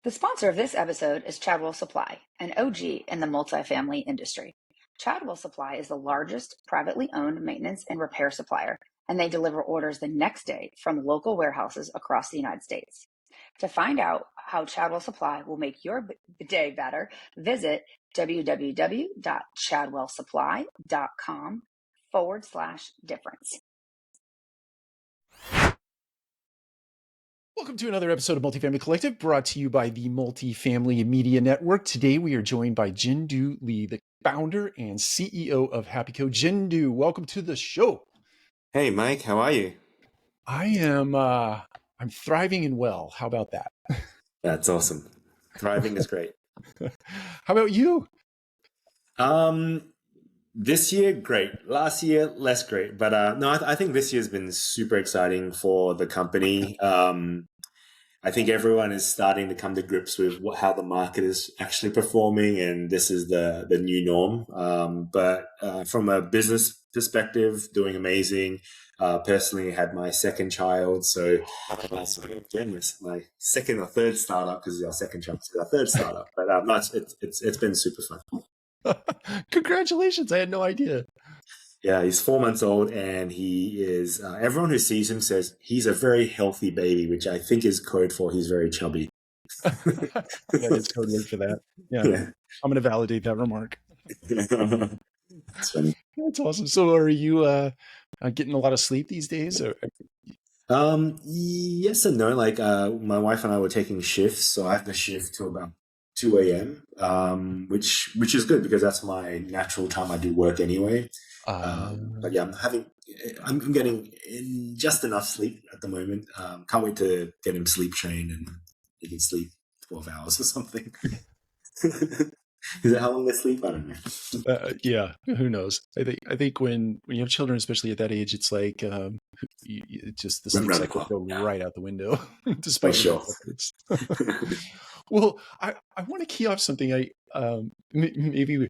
The sponsor of this episode is Chadwell Supply, an OG in the multifamily industry. Chadwell Supply is the largest privately owned maintenance and repair supplier, and they deliver orders the next day from local warehouses across the United States. To find out how Chadwell Supply will make your day better, visit www.chadwellsupply.com/difference. Welcome to another episode of Multifamily Collective, brought to you by the Multifamily Media Network. Today, we are joined by Jindou Lee, the founder and CEO of HappyCo. Jindou, welcome to the show. Hey, Mike, how are you? I am, I'm thriving and well. How about that? That's awesome. Thriving is great. How about you? This year, great. Last year, less great. But no, I think this year's been super exciting for the company. I think everyone is starting to come to grips with how the market is actually performing, and this is the new norm. But from a business perspective, doing amazing. Personally, had my second child, so again, my second or third startup because it's our second child, so our third startup. But no, it's been super fun. Congratulations! I had no idea. Yeah, he's 4 months old, and he is. Everyone who sees him says he's a very healthy baby, which I think is code for he's very chubby. Yeah, it's code word for that. Yeah. I'm going to validate that remark. That's funny. That's awesome. So, are you getting a lot of sleep these days? Or? Yes and no. Like, my wife and I were taking shifts, so I have to shift till about 2 a.m., which is good because that's my natural time I do work anyway. But yeah, I'm getting just enough sleep at the moment. Can't wait to get him sleep trained and he can sleep 12 hours or something. Is that how long they sleep? I don't know. Yeah, who knows? I think when you have children, especially at that age, it's like just the sleep cycle go right out the window, despite your efforts. Well, I want to key off something. Maybe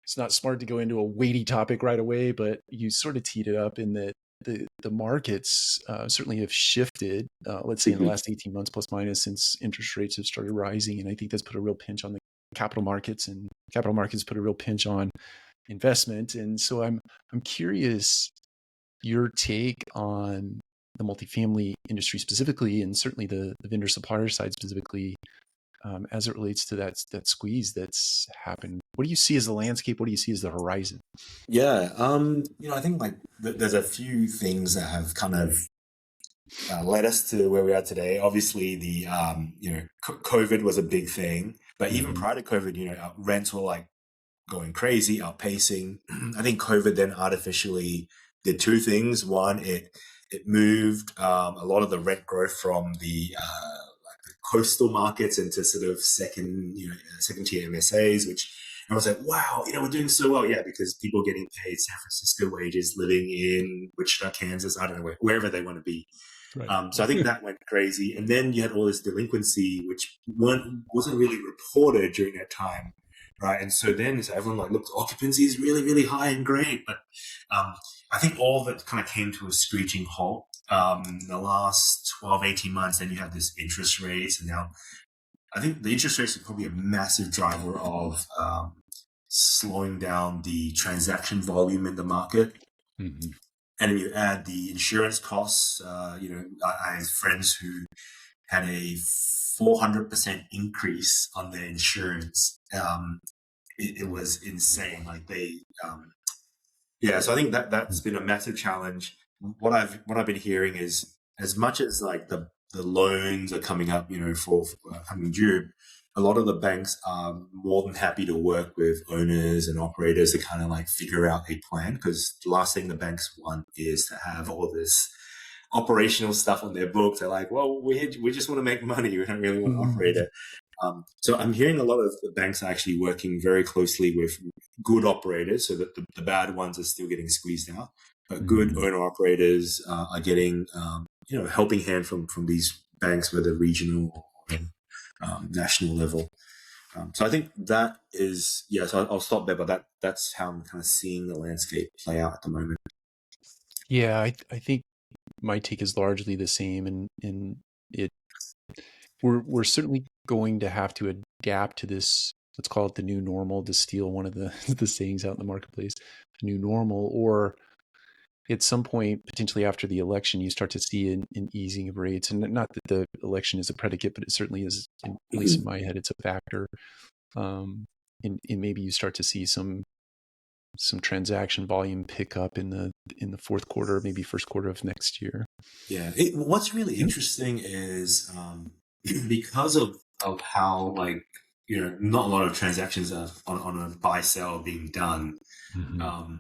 it's not smart to go into a weighty topic right away, but you sort of teed it up in that the markets certainly have shifted, let's say in the last 18 months plus minus, since interest rates have started rising. And I think that's put a real pinch on the capital markets, and capital markets put a real pinch on investment. And so I'm curious your take on the multifamily industry specifically, and certainly the vendor supplier side specifically, as it relates to that squeeze that's happened. What do you see as the landscape? What do you see as the horizon? Yeah, I think like there's a few things that have kind of led us to where we are today. Obviously, the COVID was a big thing, but even prior to COVID, rents were like going crazy, outpacing. I think COVID then artificially did two things. One, it moved a lot of the rent growth from the coastal markets into sort of second tier MSAs, which I was like, wow, we're doing so well. Yeah, because people are getting paid San Francisco wages living in Wichita, Kansas, I don't know, wherever they want to be. Right. So I think that went crazy. And then you had all this delinquency, which wasn't really reported during that time. Right. And so then everyone like, look, occupancy is really, really high and great. But I think all of it kind of came to a screeching halt. In the last 12, 18 months, then you have this interest rates. And now I think the interest rates are probably a massive driver of slowing down the transaction volume in the market. Mm-hmm. And then you add the insurance costs. I have friends who had a 400% increase on their insurance. It was insane. Like so I think that's been a massive challenge. What I've been hearing is, as much as like the loans are coming up, for coming due, a lot of the banks are more than happy to work with owners and operators to kind of like figure out a plan, because the last thing the banks want is to have all this operational stuff on their books. They're like, well, we just want to make money. We don't really want to operate it. So I'm hearing a lot of the banks are actually working very closely with good operators, so that the bad ones are still getting squeezed out, but good owner operators are getting, helping hand from these banks, whether regional or national level. So I think that is, so I'll stop there, but that's how I'm kind of seeing the landscape play out at the moment. Yeah, I think my take is largely the same, and we're certainly going to have to adapt to this. Let's call it the new normal, to steal one of the the sayings out in the marketplace, the new normal, or at some point, potentially after the election, you start to see an easing of rates. And not that the election is a predicate, but it certainly is, at least in my head, it's a factor. And maybe you start to see some transaction volume pick up in the fourth quarter, maybe first quarter of next year. Yeah. What's really interesting is because of how, like, not a lot of transactions are on a buy sell being done. Mm-hmm.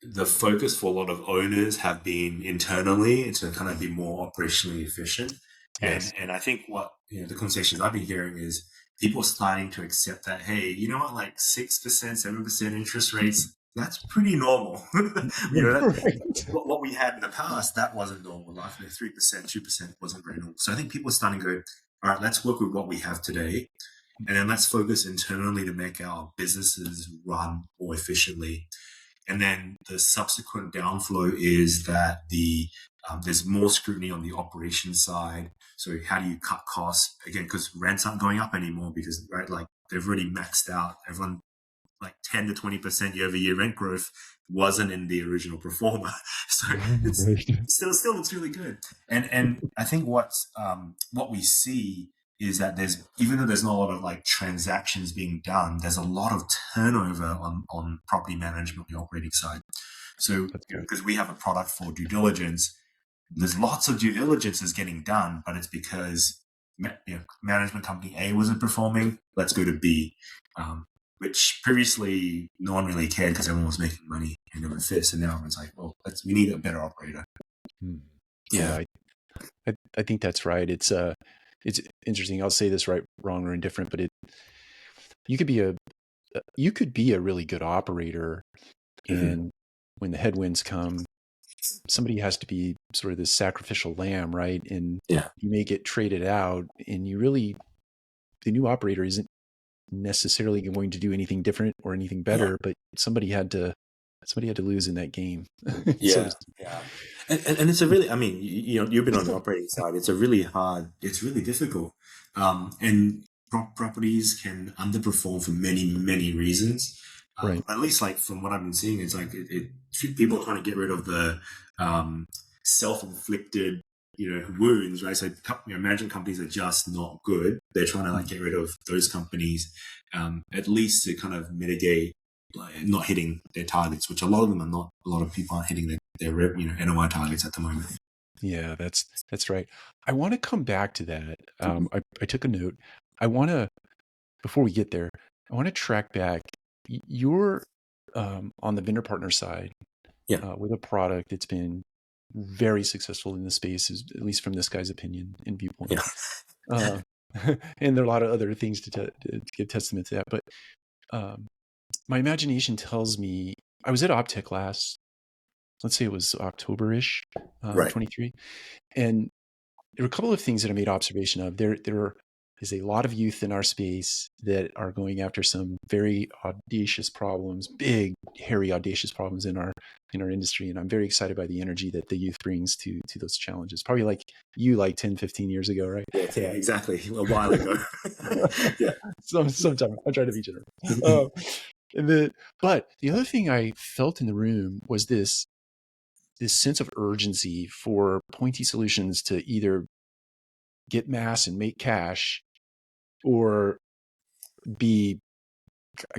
The focus for a lot of owners have been internally to kind of be more operationally efficient. Yes. And I think what the conversations I've been hearing is people starting to accept that, hey, you know what, like 6%, 7% interest rates, that's pretty normal. What we had in the past, that wasn't normal. Like 3%, 2% wasn't very normal. So I think people are starting to go, all right, let's work with what we have today. And then let's focus internally to make our businesses run more efficiently. And then the subsequent downflow is that there's more scrutiny on the operations side. So how do you cut costs? Again, because rents aren't going up anymore because, right, like they've already maxed out. Everyone, like 10 to 20% year-over-year rent growth wasn't in the original pro forma. So it still looks really good. And I think what we see is that even though there's not a lot of like transactions being done, there's a lot of turnover on property management on the operating side. So because we have a product for due diligence, there's lots of due diligences getting done, but it's because management company A wasn't performing. Let's go to B, which previously no one really cared because everyone was making money and it would fit. So now everyone's like, well, we need a better operator. Yeah, I think that's right. It's interesting. I'll say this right, wrong, or indifferent, but you could be a really good operator, and when the headwinds come, somebody has to be sort of this sacrificial lamb, right? And you may get traded out, and the new operator isn't necessarily going to do anything different or anything better, but somebody had to lose in that game. Yeah. And it's a really, I mean, you've been on the operating side. It's really difficult. And properties can underperform for many, many reasons. Right. At least like from what I've been seeing, it's like people are trying to get rid of the self-inflicted wounds, right? So management companies are just not good. They're trying to like get rid of those companies, at least to kind of mitigate not hitting their targets, which a lot of them are not. A lot of people aren't hitting their NOI targets at the moment. Yeah, that's right. I want to come back to that. I took a note. Before we get there, I want to track back. You're on the vendor partner side with a product that's been very successful in the space, at least from this guy's opinion and viewpoint. Yeah. And there are a lot of other things to give testament to that. But my imagination tells me, I was at Proptech let's say it was October-ish, 23. And there were a couple of things that I made observation of. There is a lot of youth in our space that are going after some very audacious problems, big, hairy, audacious problems in our industry. And I'm very excited by the energy that the youth brings to those challenges. Probably like you, like 10, 15 years ago, right? Yeah, exactly. A while ago. Yeah. Sometime. I'm trying to be generous. But the other thing I felt in the room was this sense of urgency for pointy solutions to either get mass and make cash, or be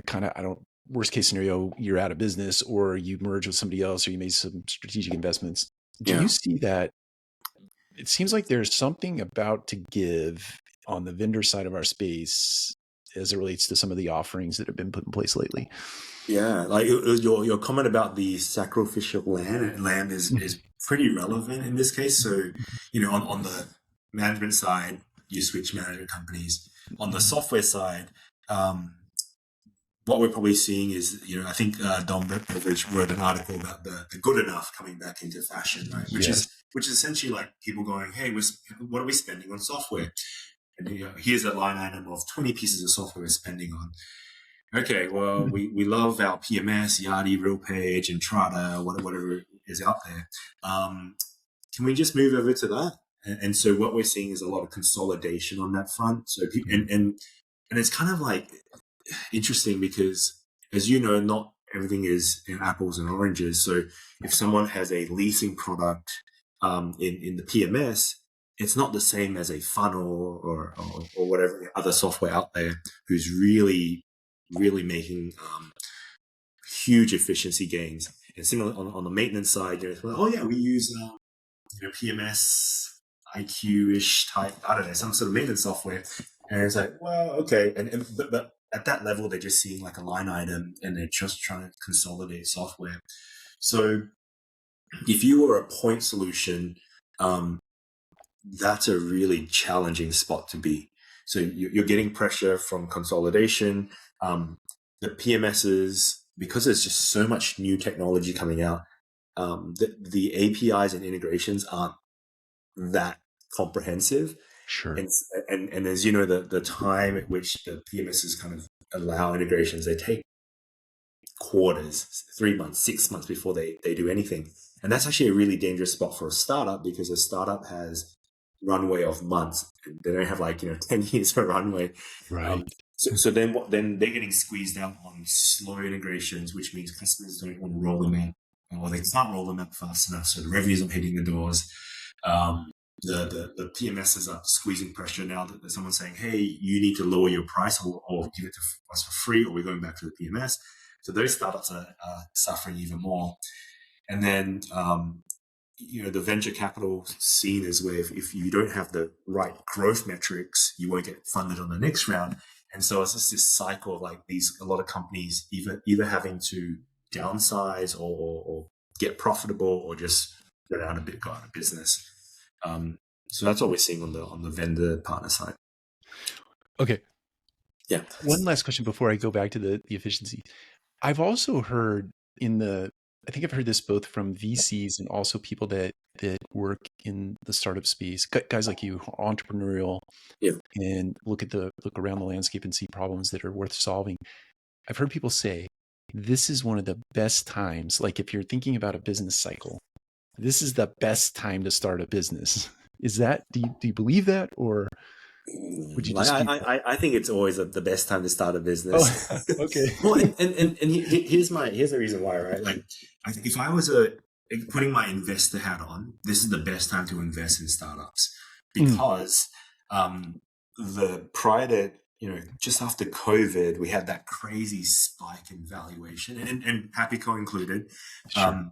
kind of, worst case scenario, you're out of business, or you merge with somebody else, or you made some strategic investments. Do you see that? It seems like there's something about to give on the vendor side of our space as it relates to some of the offerings that have been put in place lately. Yeah, like your comment about the sacrificial lamb is pretty relevant in this case. So, on the management side, you switch management companies. On the software side, what we're probably seeing is, I think Don Beveridge wrote an article about the good enough coming back into fashion, right? Which is essentially like people going, hey, what are we spending on software? And here's a line item of 20 pieces of software we're spending on. Okay, well, we love our PMS, Yardi, RealPage, Entrada, whatever is out there. Can we just move over to that? And so what we're seeing is a lot of consolidation on that front. So and it's kind of like interesting because, as you know, not everything is apples and oranges. So if someone has a leasing product in the PMS, it's not the same as a funnel or whatever other software out there who's really making huge efficiency gains. And similar on the maintenance side, we use PMS IQ-ish type, I don't know, some sort of maintenance software. And it's like, well, okay. But at that level, they're just seeing like a line item and they're just trying to consolidate software. So if you were a point solution, that's a really challenging spot to be. So you're getting pressure from consolidation. The PMSs, because there's just so much new technology coming out, the APIs and integrations aren't that comprehensive. Sure. And as you know, the time at which the PMSs kind of allow integrations, they take quarters, 3 months, 6 months before they do anything. And that's actually a really dangerous spot for a startup, because a startup has runway of months. They don't have 10 years for runway. Right. So then they're getting squeezed out on slow integrations, which means customers don't want to roll them out, or they can't roll them out fast enough. So the revenue's not hitting the doors. The PMSs are squeezing pressure now that there's someone saying, hey, you need to lower your price or give it to us for free, or we're going back to the PMS. So those startups are suffering even more. And then, the venture capital scene is where if you don't have the right growth metrics, you won't get funded on the next round. And so it's just this cycle of a lot of companies either having to downsize or get profitable or just go out of business. So that's what we're seeing on the vendor partner side. Okay. Yeah. One last question before I go back to the efficiency. I've also heard I think I've heard this both from VCs and also people that work in the startup space, guys like you, entrepreneurial, and look around the landscape and see problems that are worth solving. I've heard people say, this is one of the best times. Like if you're thinking about a business cycle, this is the best time to start a business. Is that, do you believe that, or would you just? I think it's always the best time to start a business. Oh, okay. Well, and here's the reason why, right? Like, if I was putting my investor hat on, this is the best time to invest in startups, because prior to just after COVID, we had that crazy spike in valuation, and HappyCo included. Sure.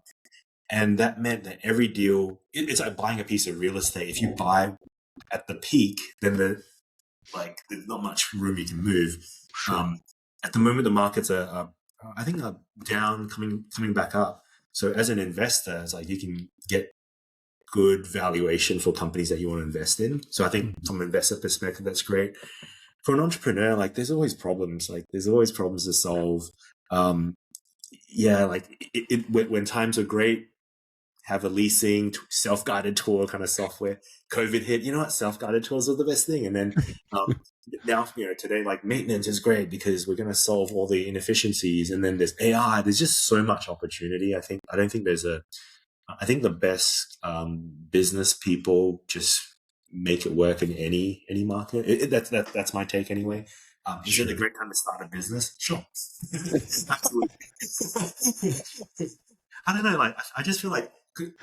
And that meant that every deal, it's like buying a piece of real estate. If you buy at the peak, then there's not much room you can move. Sure. At the moment, the markets are down, coming back up. So as an investor, it's like you can get good valuation for companies that you want to invest in. So I think from an investor perspective, that's great. For an entrepreneur, there's always problems. There's always problems to solve. When times are great, have a leasing self-guided tour kind of software. COVID hit, self-guided tours are the best thing. And then now, today, maintenance is great because we're going to solve all the inefficiencies. And then there's AI. There's just so much opportunity. I think the best business people just make it work in any market. That's my take anyway. Is it a great time to start a business? Sure. Absolutely. I don't know. I just feel right,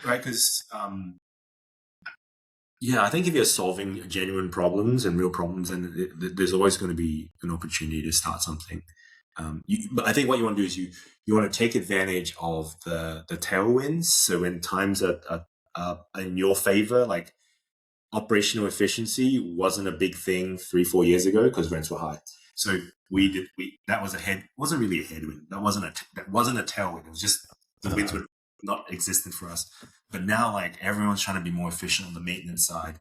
because I think if you're solving genuine problems and real problems, then there's always going to be an opportunity to start something. But I think what you want to do is you want to take advantage of the tailwinds. So when times are in your favor, operational efficiency wasn't a big thing 3-4 years ago because rents were high. So that was wasn't really a headwind. That wasn't a tailwind. It was just the winds were not existent for us. But now everyone's trying to be more efficient on the maintenance side.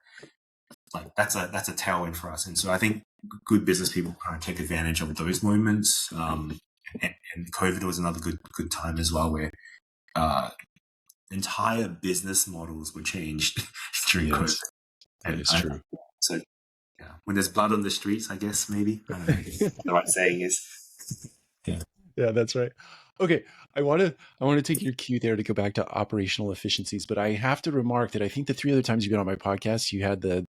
That's a tailwind for us. And so I think good business people kind of take advantage of those moments. And COVID was another good time as well, where entire business models were changed during COVID. That is true. So when there's blood on the streets, I guess maybe I don't know the right saying is. Yeah, that's right. Okay, I want to take your cue there to go back to operational efficiencies, but I have to remark that I think the 3 other times you've been on my podcast, you had the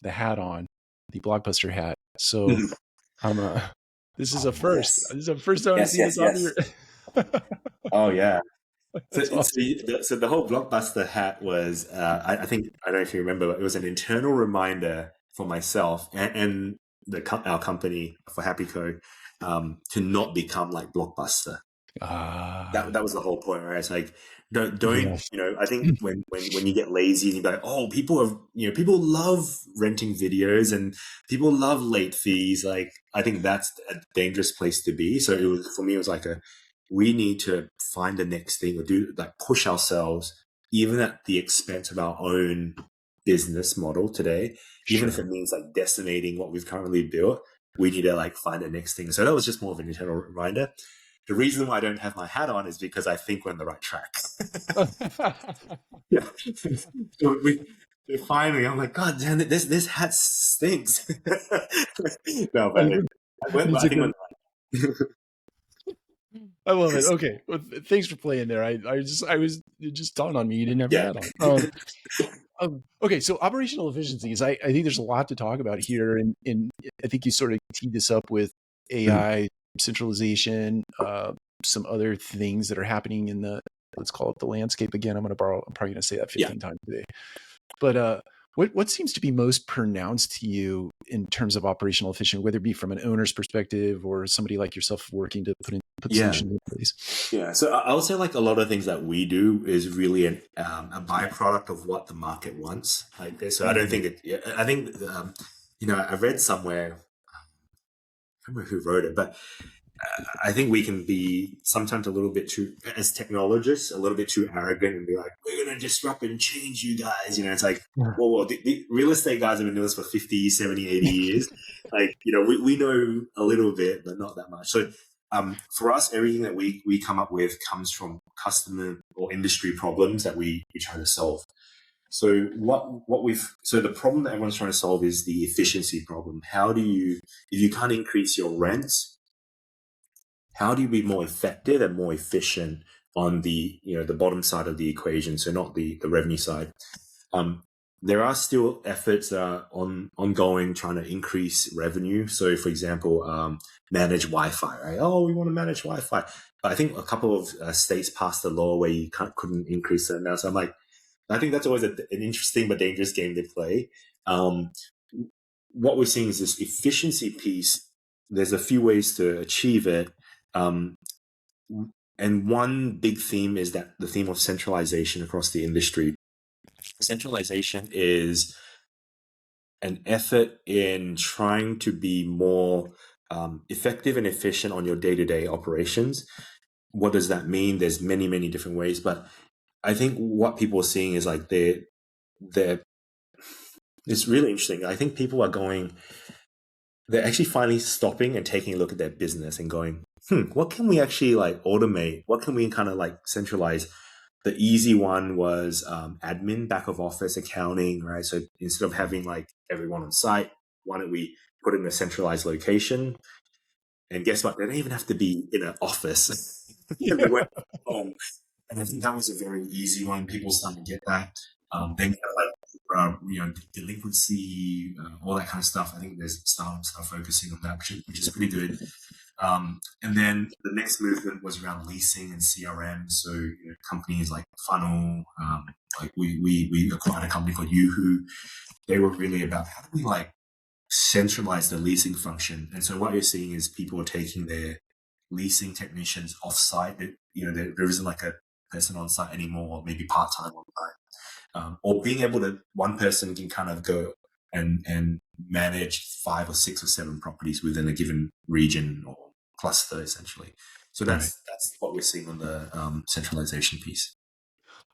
hat on, the Blockbuster hat. So this is a first. Yes. This is a first time I've Yes, seen this yes, on yes. your. Oh yeah. So, That's awesome. so the whole Blockbuster hat was, I think, I don't know if you remember, but it was an internal reminder for myself and our company for HappyCo, to not become like Blockbuster. That was the whole point, right? It's like, don't Yes. I think when you get lazy and you're like, oh, people love renting videos and people love late fees. Like, I think that's a dangerous place to be. So for me, it was like we need to find the next thing or do like push ourselves, even at the expense of our own business model today, even if it means like decimating what we've currently built. We need to like find the next thing. So that was just more of an internal reminder. The reason why I don't have my hat on is because I think we're on the right track. Yeah. So finally, I'm like, God damn it, this hat stinks. No, but I think I love it. yes. Okay, well, thanks for playing there. It just dawned on me you didn't have your Yeah. hat on. Okay, so operational efficiencies. I think there's a lot to talk about here, and I think you sort of teed this up with AI centralization, some other things that are happening in the, let's call it the landscape again. I'm probably going to say that 15 times today. But what seems to be most pronounced to you in terms of operational efficiency, whether it be from an owner's perspective or somebody like yourself working to put solutions in place? Yeah. So I would say like a lot of things that we do is really a byproduct of what the market wants. Like, so I don't think I think, I read somewhere, I don't remember who wrote it, but I think we can be sometimes a little bit too, as technologists, a little bit too arrogant and be like, we're going to disrupt and change you guys. It's like, well, the real estate guys have been doing this for 50, 70, 80 years. Like, we know a little bit, but not that much. So for us, everything that we come up with comes from customer or industry problems that we try to solve. So so the problem that everyone's trying to solve is the efficiency problem. If you can't increase your rents, how do you be more effective and more efficient on the bottom side of the equation? So not the revenue side. There are still efforts that are ongoing trying to increase revenue. So for example, manage Wi-Fi, right? Oh, we want to manage Wi-Fi. But I think a couple of states passed a law where you couldn't increase it now. So I'm like, I think that's always an interesting but dangerous game to play. What we're seeing is this efficiency piece. There's a few ways to achieve it. And one big theme is that the theme of centralization across the industry. Centralization is an effort in trying to be more effective and efficient on your day-to-day operations. What does that mean? There's many, many different ways, but I think what people are seeing is like it's really interesting. I think people are they're actually finally stopping and taking a look at their business and going, what can we actually like automate? What can we kind of like centralize? The easy one was admin, back of office, accounting, right? So instead of having like everyone on site, why don't we put it in a centralized location? And guess what? They don't even have to be in an office. They work from home. And I think that was a very easy one. People starting to get that. Then delinquency, all that kind of stuff. I think there's startups that are focusing on that, which is pretty good. And then the next movement was around leasing and CRM. So companies like Funnel, like we acquired a company called Yoohoo. They were really about how do we like centralize the leasing function. And so what you're seeing is people are taking their leasing technicians off site. There isn't like a person on site anymore, or maybe part time on site, or being able to one person can kind of go and manage 5 or 6 or 7 properties within a given region or cluster, essentially. So that's what we're seeing on the centralization piece.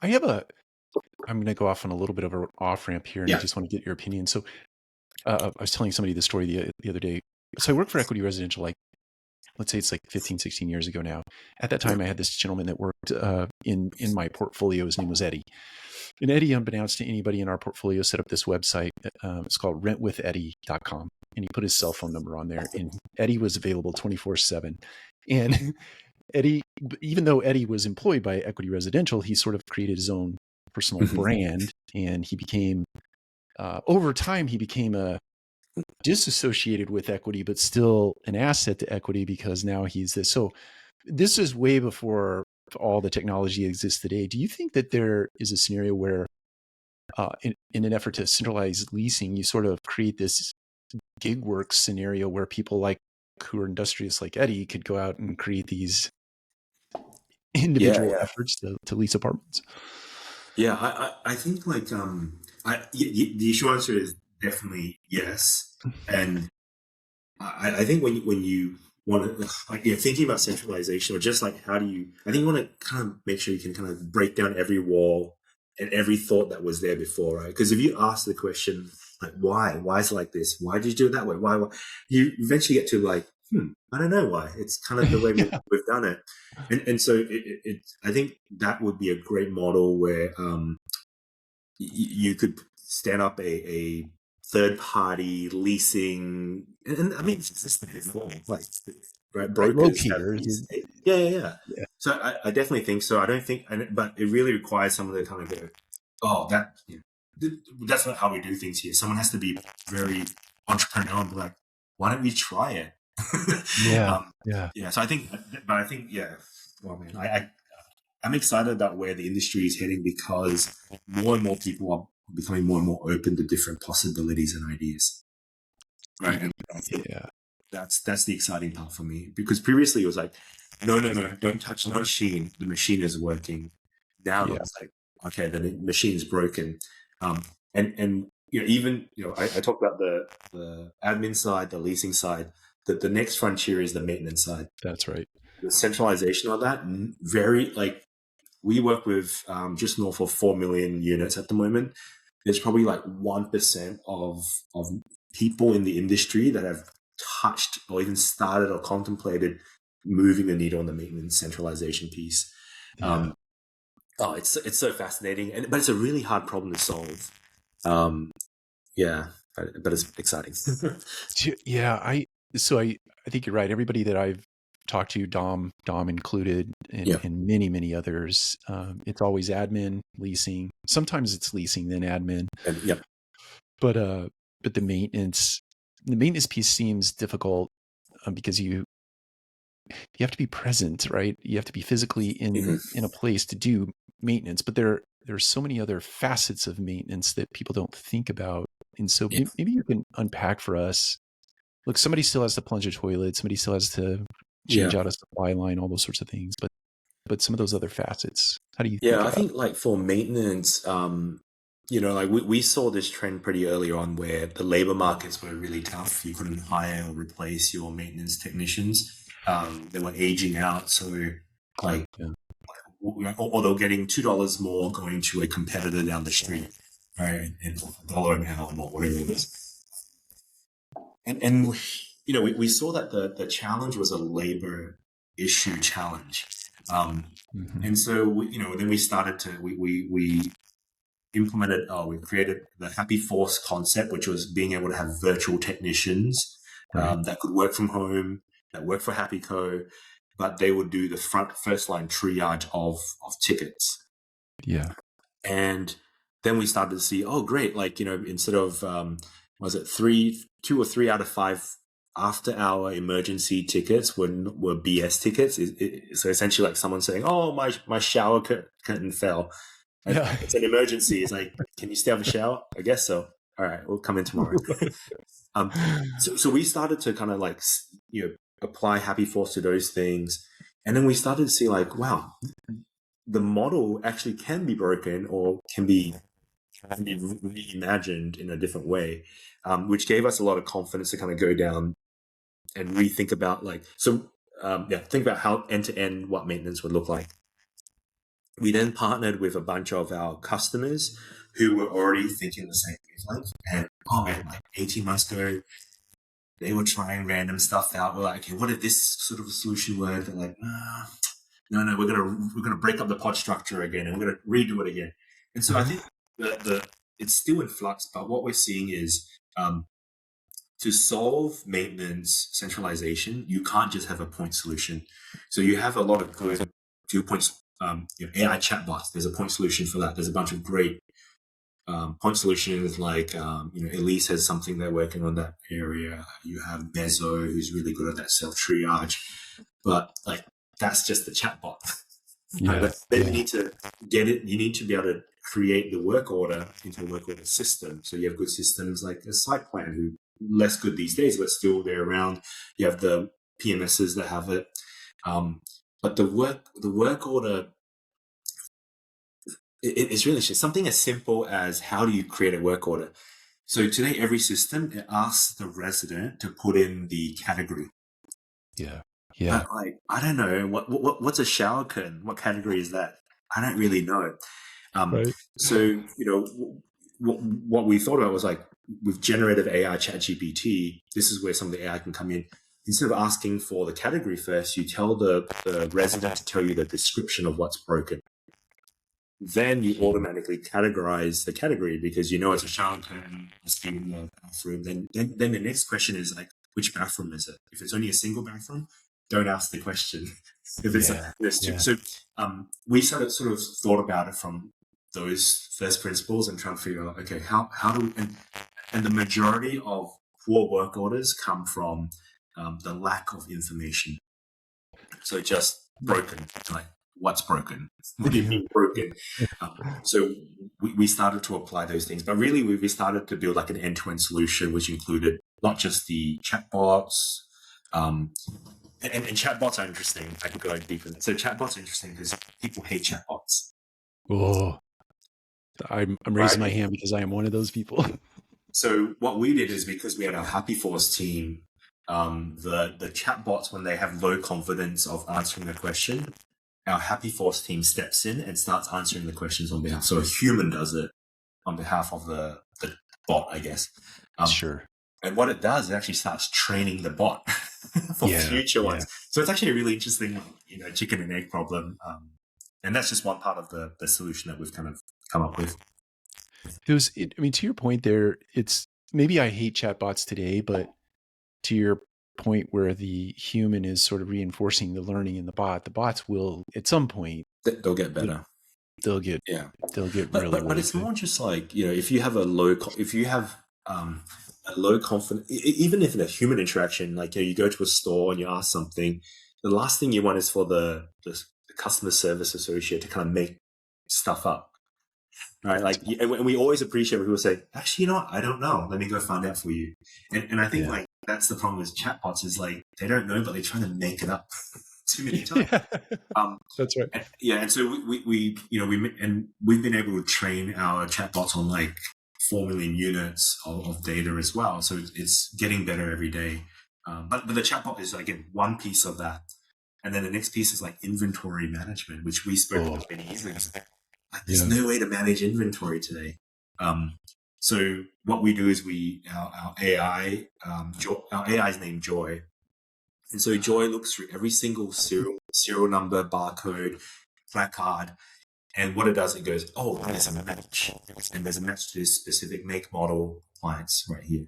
I'm going to go off on a little bit of an off ramp here, and I just want to get your opinion. So I was telling somebody the story the other day. So I worked for Equity Residential, like, let's say it's like 15, 16 years ago now. At that time, I had this gentleman that worked in my portfolio. His name was Eddie. And Eddie, unbeknownst to anybody in our portfolio, set up this website. It's called rentwitheddie.com. And he put his cell phone number on there. And Eddie was available 24/7. And Eddie, even though Eddie was employed by Equity Residential, he sort of created his own personal brand, and he became, over time, he became a disassociated with Equity, but still an asset to Equity, because now he's this. So this is way before all the technology exists today. Do you think that there is a scenario where, in an effort to centralize leasing, you sort of create this gig work scenario where people like who are industrious like Eddie could go out and create these individual efforts to lease apartments? Yeah, I think like the short answer is definitely yes. And I think when you want to, like, you're thinking about centralization, or just like how do you, I think you want to kind of make sure you can kind of break down every wall and every thought that was there before, right? Because if you ask the question, like, why is it like this? Why did you do it that way? Why? You eventually get to like, I don't know why. It's kind of the way we've done it. And so I think that would be a great model where you could stand up a third-party leasing, and I mean, it's just like, right, brokers. Yeah. So I definitely think so. I don't think, but it really requires someone to kind of go, oh, that's not how we do things here. Someone has to be very entrepreneurial and be like, why don't we try it? Yeah. So I think, well, man, I'm excited about where the industry is heading, because more and more people are becoming more and more open to different possibilities and ideas. Right. And I think that's the exciting part for me, because previously it was like, no, don't touch the machine. The machine is working. Now it's like, okay, the machine is broken. And even I talk about the admin side, the leasing side. That the next frontier is the maintenance side. That's right. The centralization of that, very, like, we work with just north of 4 million units at the moment. There's probably like 1% of people in the industry that have touched or even started or contemplated moving the needle on the maintenance centralization piece. It's so fascinating, but it's a really hard problem to solve. But it's exciting. I think you're right. Everybody that I've talked to, Dom included, and many, many others, it's always admin, leasing. Sometimes it's leasing, then admin. But the maintenance piece seems difficult, because you have to be present, right? You have to be physically in a place to do maintenance. But there's so many other facets of maintenance that people don't think about. And so maybe you can unpack for us. Look, somebody still has to plunge a toilet. Somebody still has to change out a supply line, all those sorts of things. But some of those other facets, how do you think about? I think like for maintenance, like we saw this trend pretty early on where the labor markets were really tough. You couldn't hire or replace your maintenance technicians. They were aging out. So or they were getting $2 more going to a competitor down the street, right? And $1 an hour or whatever it was. And we saw that the challenge was a labor issue challenge. And so, then we started to, we implemented, we created the Happy Force concept, which was being able to have virtual technicians that could work from home, that work for HappyCo, but they would do the first line triage of tickets. Yeah. And then we started to see, oh, great. Like, instead of, was it 2 or 3 out of 5 after hour emergency tickets were BS tickets. So essentially like someone saying, oh, my shower curtain fell. It's an emergency. It's like, can you stay on the shower? I guess so. All right, we'll come in tomorrow. So we started to kind of like, apply Happy Force to those things. And then we started to see like, wow, the model actually can be broken or can be reimagined in a different way, which gave us a lot of confidence to kind of go down and rethink about think about how end-to-end what maintenance would look like. We then partnered with a bunch of our customers who were already thinking the same wavelength. And like 18 months ago, they were trying random stuff out. We're like, okay, what if this sort of a solution worked? They're like, no, we're gonna break up the pod structure again, and we're gonna redo it again. And so I think it's still in flux, but what we're seeing is to solve maintenance centralization, you can't just have a point solution. So you have a lot of good 2 points, AI chatbots. There's a point solution for that. There's a bunch of great point solutions like, Elise has something they're working on that area. You have Mezzo, who's really good at that self triage. But like, that's just the chatbot. Yeah. Then you need to get it. You need to be able to create the work order into a work order system. So you have good systems like a site plan, who less good these days, but still they're around. You have the PMSs that have it. But the work order, it's really just something as simple as, how do you create a work order? So today, every system, it asks the resident to put in the category. Yeah. Yeah. But like, I don't know what's a shower curtain. What category is that? I don't really know. Right. So what we thought about was like, with generative AI, ChatGPT, this is where some of the AI can come in. Instead of asking for the category first, you tell the resident to tell you the description of what's broken. Then you automatically categorize the category, because you know it's a shower curtain, a steam in the bathroom. Then the next question is like, which bathroom is it? If it's only a single bathroom, don't ask the question. If it's there's two. So we sort of thought about it from those first principles and trying to figure out, okay, how do we, and the majority of poor work orders come from the lack of information. So just broken, like, what's broken? What do you mean broken? So we started to apply those things, but really we started to build like an end-to-end solution, which included not just the chatbots, and chatbots are interesting. I could go deeper. So chatbots are interesting because people hate chatbots. Oh, I'm raising my hand because I am one of those people. So what we did is, because we had our HappyForce team, the chatbots, when they have low confidence of answering a question, our HappyForce team steps in and starts answering the questions on behalf. So a human does it on behalf of the bot, I guess. Sure. And what it does, it actually starts training the bot for future ones. So it's actually a really interesting, chicken and egg problem. And that's just one part of the solution that we've kind of come up with. To your point there, it's maybe I hate chatbots today, but to your point where the human is sort of reinforcing the learning in the bots will at some point, they'll get better. They'll get but it's more just like, if you have a low confidence, even if in a human interaction, like, you go to a store and you ask something, the last thing you want is for the customer service associate to kind of make stuff up, right? Like, and we always appreciate when people say, actually, you know what, I don't know, let me go find out for you. And I think like that's the problem with chatbots, is like, they don't know, but they're trying to make it up too many times. That's right. And so we've been able to train our chatbots on like 4 million units of data as well. So it's getting better every day. But the chatbot is, again, one piece of that. And then the next piece is like inventory management, which we spoke about many years ago. Like, there's no way to manage inventory today. So what we do is our AI, our AI is named Joy. And so Joy looks through every single serial number, barcode, placard. And what it does, it goes, oh, there's a match. And there's a match to this specific make, model, appliance right here.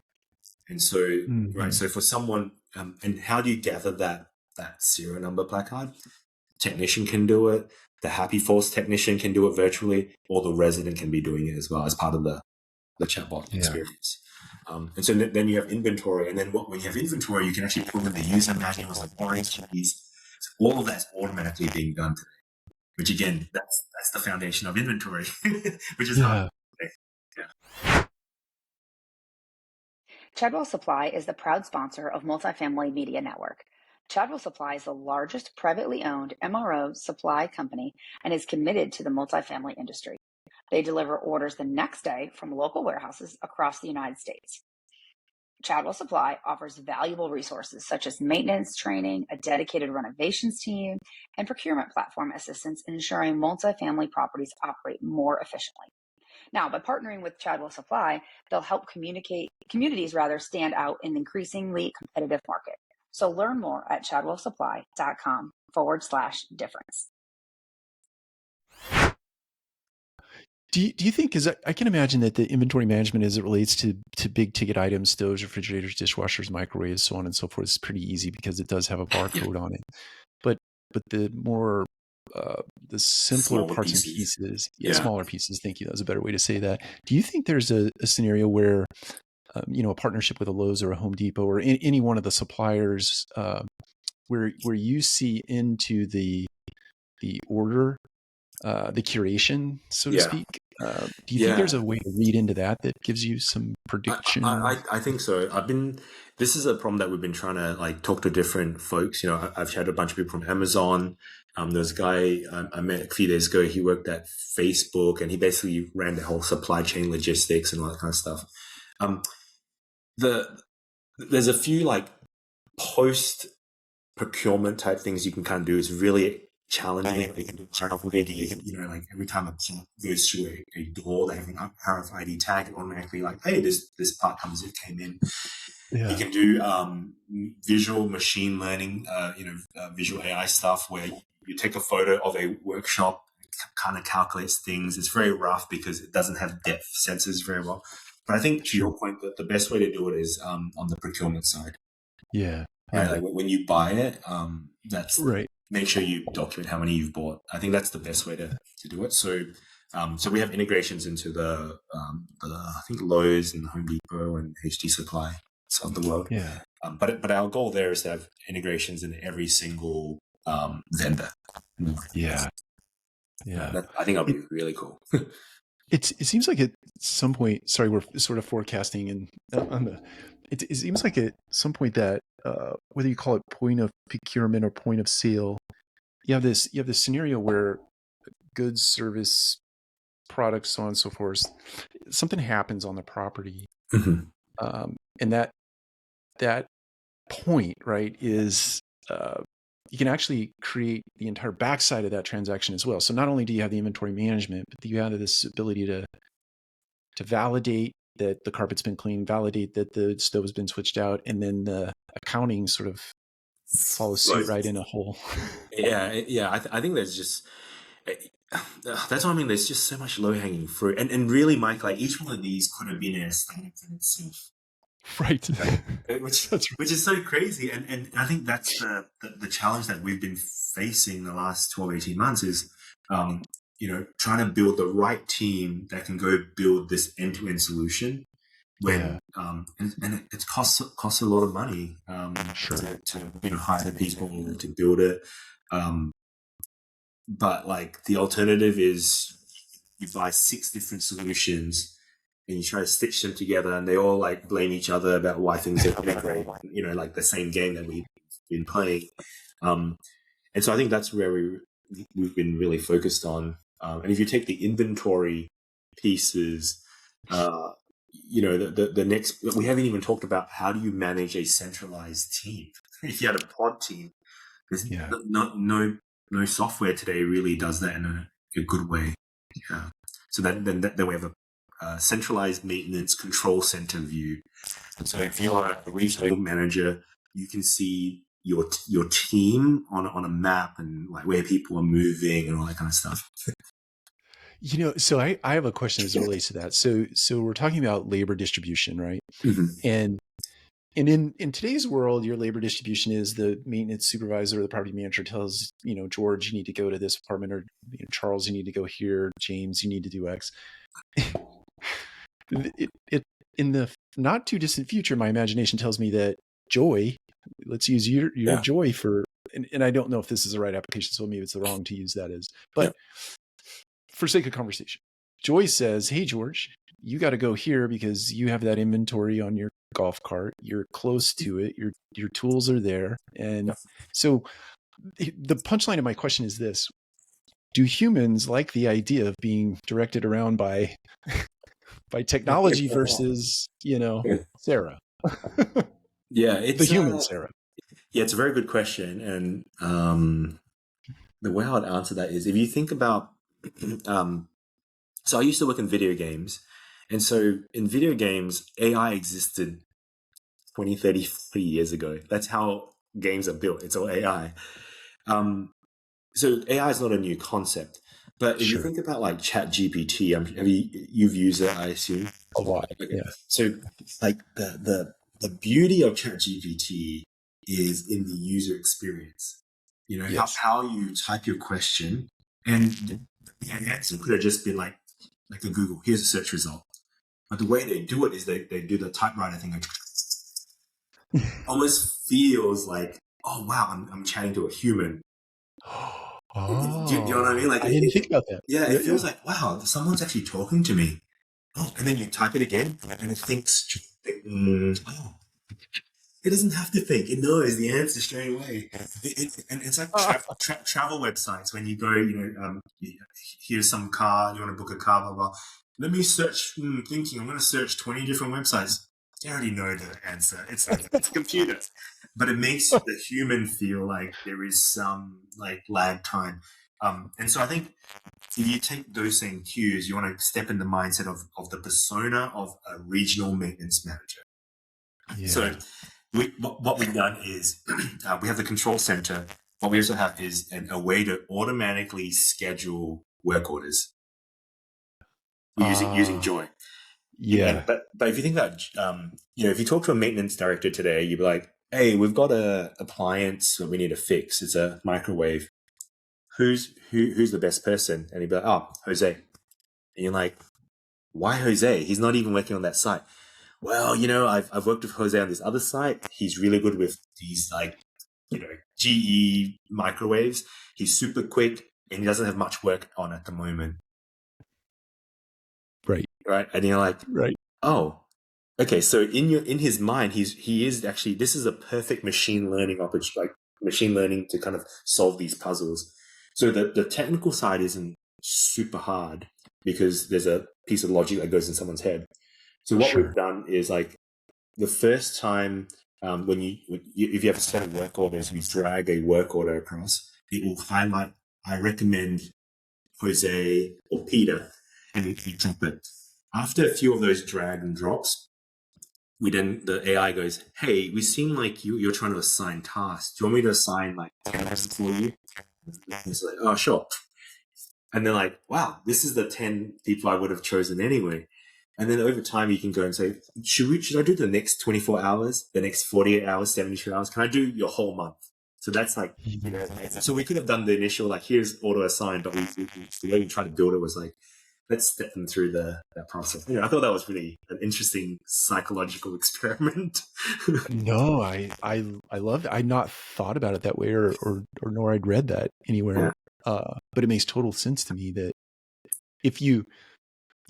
And so, so for someone, and how do you gather that serial number placard? Technician can do it. The HappyForce technician can do it virtually, or the resident can be doing it as well as part of the chatbot experience. And so then you have inventory. And then when you have inventory, you can actually put in the user manuals, like orange keys. All of that's automatically being done today. Which, again, that's the foundation of inventory, which is hard. Chadwell Supply is the proud sponsor of Multifamily Media Network. Chadwell Supply is the largest privately owned MRO supply company and is committed to the multifamily industry. They deliver orders the next day from local warehouses across the United States. Chadwell Supply offers valuable resources such as maintenance training, a dedicated renovations team, and procurement platform assistance, ensuring multifamily properties operate more efficiently. Now, by partnering with Chadwell Supply, they'll help communities stand out in the increasingly competitive market. So learn more at chadwellsupply.com/difference. Do you think, because I can imagine that the inventory management as it relates to big ticket items, stoves, refrigerators, dishwashers, microwaves, so on and so forth, is pretty easy because it does have a barcode on it. But the more the simpler Smaller parts and pieces. pieces, Yeah. smaller pieces. Thank you. That was a better way to say that. Do you think there's a scenario where a partnership with a Lowe's or a Home Depot or any one of the suppliers where you see into the order, the curation, so to speak? Do you think there's a way to read into that gives you some prediction? I think so. This is a problem that we've been trying to like talk to different folks. I've chatted a bunch of people from Amazon. There's a guy I met a few days ago. He worked at Facebook and he basically ran the whole supply chain logistics and all that kind of stuff. There's a few like post procurement type things you can kind of do. It's really challenging. You can do like every time a part goes through a door, they have an RFID tag and automatically like, hey, this part came in. You can do visual machine learning, visual AI stuff where you take a photo of a workshop, kind of calculates things. It's very rough because it doesn't have depth sensors very well. But I think to your point, that the best way to do it is on the procurement side. Yeah. Right? Like when you buy it, that's right. Make sure you document how many you've bought. I think that's the best way to do it. So, so we have integrations into the I think Lowe's and Home Depot and HD Supply of the world. Yeah. But our goal there is to have integrations in every single vendor. Yeah. Yeah. I think that'll be really cool. It seems like at some point, sorry, we're sort of forecasting and it seems like at some point that whether you call it point of procurement or point of sale, you have this scenario where goods, service, products, so on and so forth, something happens on the property, and that point, right, is you can actually create the entire backside of that transaction as well. So not only do you have the inventory management, but you have this ability to validate that the carpet's been cleaned, validate that the stove has been switched out, and then the accounting sort of follows suit right in a whole. I think there's just that's what I mean. There's just so much low hanging fruit, and really, Mike, like each one of these could have been a startup in itself, right? Which is so crazy, and I think that's the challenge that we've been facing the last 12, 18 months is, trying to build the right team that can go build this end-to-end solution when and it costs a lot of money to hire the people to build it. But like the alternative is you buy 6 different solutions and you try to stitch them together and they all like blame each other about why things are not great, like the same game that we've been playing. And so I think that's where we've been really focused on. And if you take the inventory pieces, the next, we haven't even talked about how do you manage a centralized team. If you had a pod team, there's no software today really does that in a good way. Yeah. So then we have a centralized maintenance control center view. And so if you are a retail manager, you can see your team on a map and like where people are moving and all that kind of stuff. So I have a question as it relates to that. So we're talking about labor distribution, right? And in today's world, your labor distribution is the maintenance supervisor or the property manager tells, George, you need to go to this apartment, or Charles, you need to go here. James, you need to do X. In the not too distant future, my imagination tells me that Joy, let's use your Joy for, and I don't know if this is the right application, so maybe it's the wrong to use that as, but for sake of conversation, Joy says, hey, George, you got to go here because you have that inventory on your golf cart. You're close to it. Your tools are there. And so the punchline of my question is this: do humans like the idea of being directed around by technology versus, Sarah? It's the human Sarah. Yeah, it's a very good question. And the way I would answer that is if you think about, so I used to work in video games. And so in video games, AI existed 20, 30, 40 years ago. That's how games are built. It's all AI. So AI is not a new concept. But if you think about like ChatGPT, you've used it, I assume, a lot. Okay. Yeah. So like the beauty of ChatGPT is in the user experience. You know, how you type your question, and the answer could have just been like a Google, here's a search result. But the way they do it is they do the typewriter thing. Almost feels like, oh wow, I'm chatting to a human. Do you know what I mean? Like I didn't think about that. Yeah, it feels like, wow, someone's actually talking to me. Oh, and then you type it again, and it thinks, oh, it doesn't have to think. It knows the answer straight away. And it's like travel websites when you go, here's some car, you want to book a car, blah, blah. Let me search, thinking, I'm going to search 20 different websites. They already know the answer. It's a computer. But it makes the human feel like there is some like lag time. And so I think if you take those same cues, you want to step in the mindset of the persona of a regional maintenance manager. Yeah. So what we've done is we have the control center. What we also have is a way to automatically schedule work orders using Joy. Yeah. But if you think about, if you talk to a maintenance director today, you'd be like, hey, we've got a appliance that we need to fix. It's a microwave. Who's the best person? And he'd be like, oh, Jose. And you're like, why Jose? He's not even working on that site. Well, I've worked with Jose on this other site. He's really good with these GE microwaves. He's super quick and he doesn't have much work on at the moment. Right. And you're like, right. Oh, okay. So in his mind, he is actually, this is a perfect machine learning opportunity, like machine learning to kind of solve these puzzles. So the technical side isn't super hard because there's a piece of logic that goes in someone's head. So what we've done is like the first time if you have a set of work orders, we drag a work order across, it will highlight, I recommend Jose or Peter, and you drop it. After a few of those drag and drops, the AI goes, hey, we seem like you're trying to assign tasks. Do you want me to assign like tasks for you? It's like, oh, sure. And they're like, wow, this is the 10 people I would have chosen anyway. And then over time, you can go and say, should I do the next 24 hours, the next 48 hours, 72 hours? Can I do your whole month? So that's like, so we could have done the initial, like, here's auto assign, but the way we tried to build it was like, let's step them through that process. I thought that was really an interesting psychological experiment. No, I love it. I'd not thought about it that way or nor I'd read that anywhere. Yeah. But it makes total sense to me that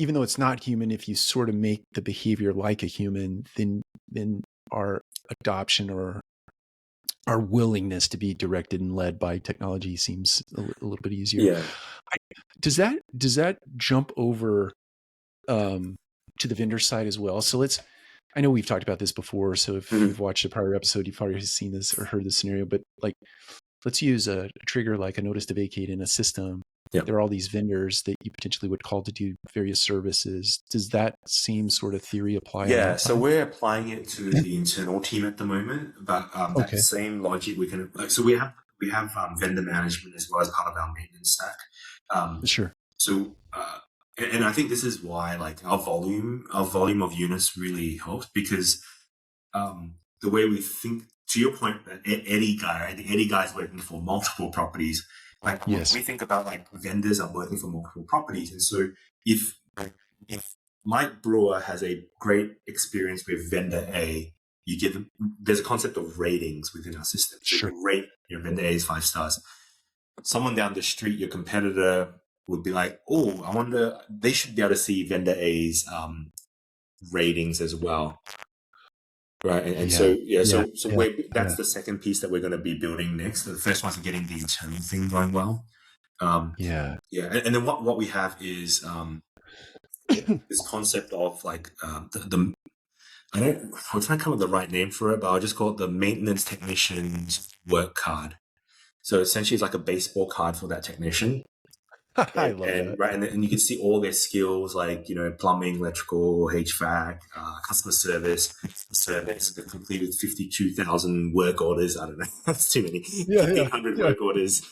even though it's not human, if you sort of make the behavior like a human, then our adoption or our willingness to be directed and led by technology seems a little bit easier. Yeah. Does that jump over to the vendor side as well? So I know we've talked about this before. So if you've watched a prior episode, you've already seen this or heard this scenario, but like, let's use a trigger like a notice to vacate in a system. Yep. There are all these vendors that you potentially would call to do various services. Does that same sort of theory apply? Yeah, so we're applying it to the internal team at the moment, but that same logic we can. So we have vendor management as well as part of our maintenance stack. Sure. So, and I think this is why like our volume of units really helps because the way we think. To your point, Eddie guy's working for multiple properties. Like we think about like vendors are working for multiple properties, and so if Mike Brewer has a great experience with vendor A, you give them. There's a concept of ratings within our system. So you can rate your vendor A is 5 stars. Someone down the street, your competitor, would be like, oh, I wonder. They should be able to see vendor A's ratings as well. Right. And so that's the second piece that we're going to be building next. The first one's getting the internal thing going well. And then what we have is this concept of like I'm trying to come up with the right name for it, but I'll just call it the maintenance technician's work card. So essentially it's like a baseball card for that technician. I love that. Right, and you can see all their skills like, plumbing, electrical, HVAC, customer service, they've completed 52,000 work orders. I don't know. That's too many. 1,500 work orders.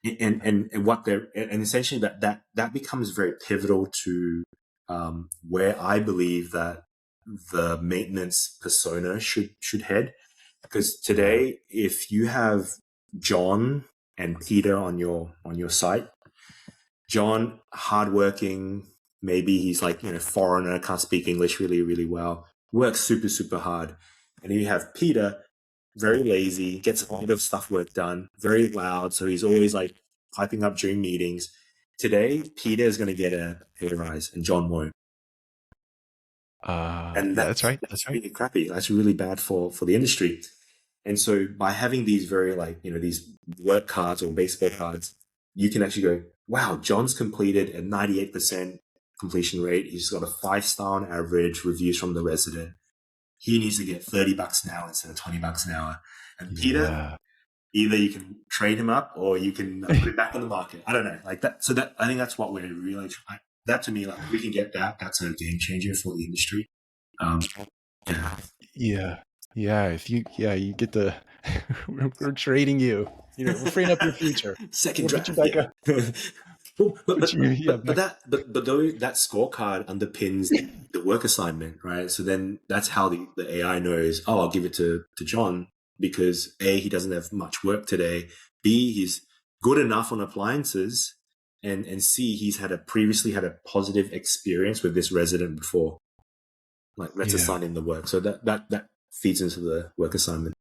and what they're, and essentially that becomes very pivotal to where I believe that the maintenance persona should head. Because today, if you have John and Peter on your site, John, hardworking, maybe he's like, foreigner, can't speak English really, really well, works super, super hard. And then you have Peter, very lazy, gets a lot of stuff work done, very loud. So he's always like piping up during meetings. Today, Peter is going to get a pay rise and John won't. And that's right. That's really crappy. That's really bad for the industry. And so by having these very these work cards or baseball cards, you can actually go, wow, John's completed a 98% completion rate. He's got a 5-star on average reviews from the resident. He needs to get $30 an hour instead of $20 an hour. And Peter, either you can trade him up or you can put it back on the market. I don't know, like that. So that, I think that's what we're really trying. That to me, like, if we can get that, that's a game changer for the industry. Yeah. If you get the, we're trading you. We're freeing up your future. Second draft. But that scorecard underpins the work assignment, right? So then that's how the AI knows, I'll give it to John because A, he doesn't have much work today. B, he's good enough on appliances. And C, he's previously had a positive experience with this resident before. Like, let's assign him the work. So that feeds into the work assignment.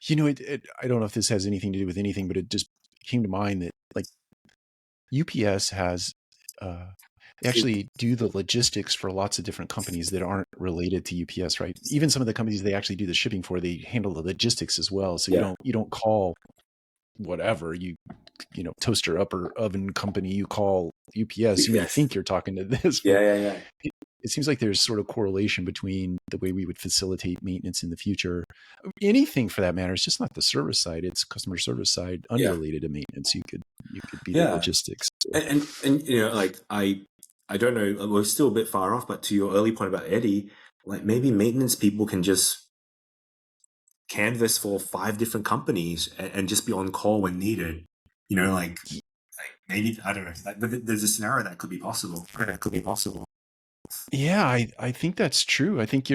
I don't know if this has anything to do with anything, but it just came to mind that like UPS has, they actually do the logistics for lots of different companies that aren't related to UPS, right? Even some of the companies they actually do the shipping for, they handle the logistics as well. So you don't call whatever toaster upper oven company, you call UPS. You may think you're talking to this. Yeah. It seems like there's sort of correlation between the way we would facilitate maintenance in the future. Anything for that matter. It's just not the service side. It's customer service side, unrelated to maintenance. You could be the logistics. And like I don't know, we're still a bit far off, but to your early point about Eddie, like maybe maintenance people can just canvas for 5 different companies and just be on call when needed. Like maybe, I don't know, like, there's a scenario that could be possible. Yeah, I think that's true. I think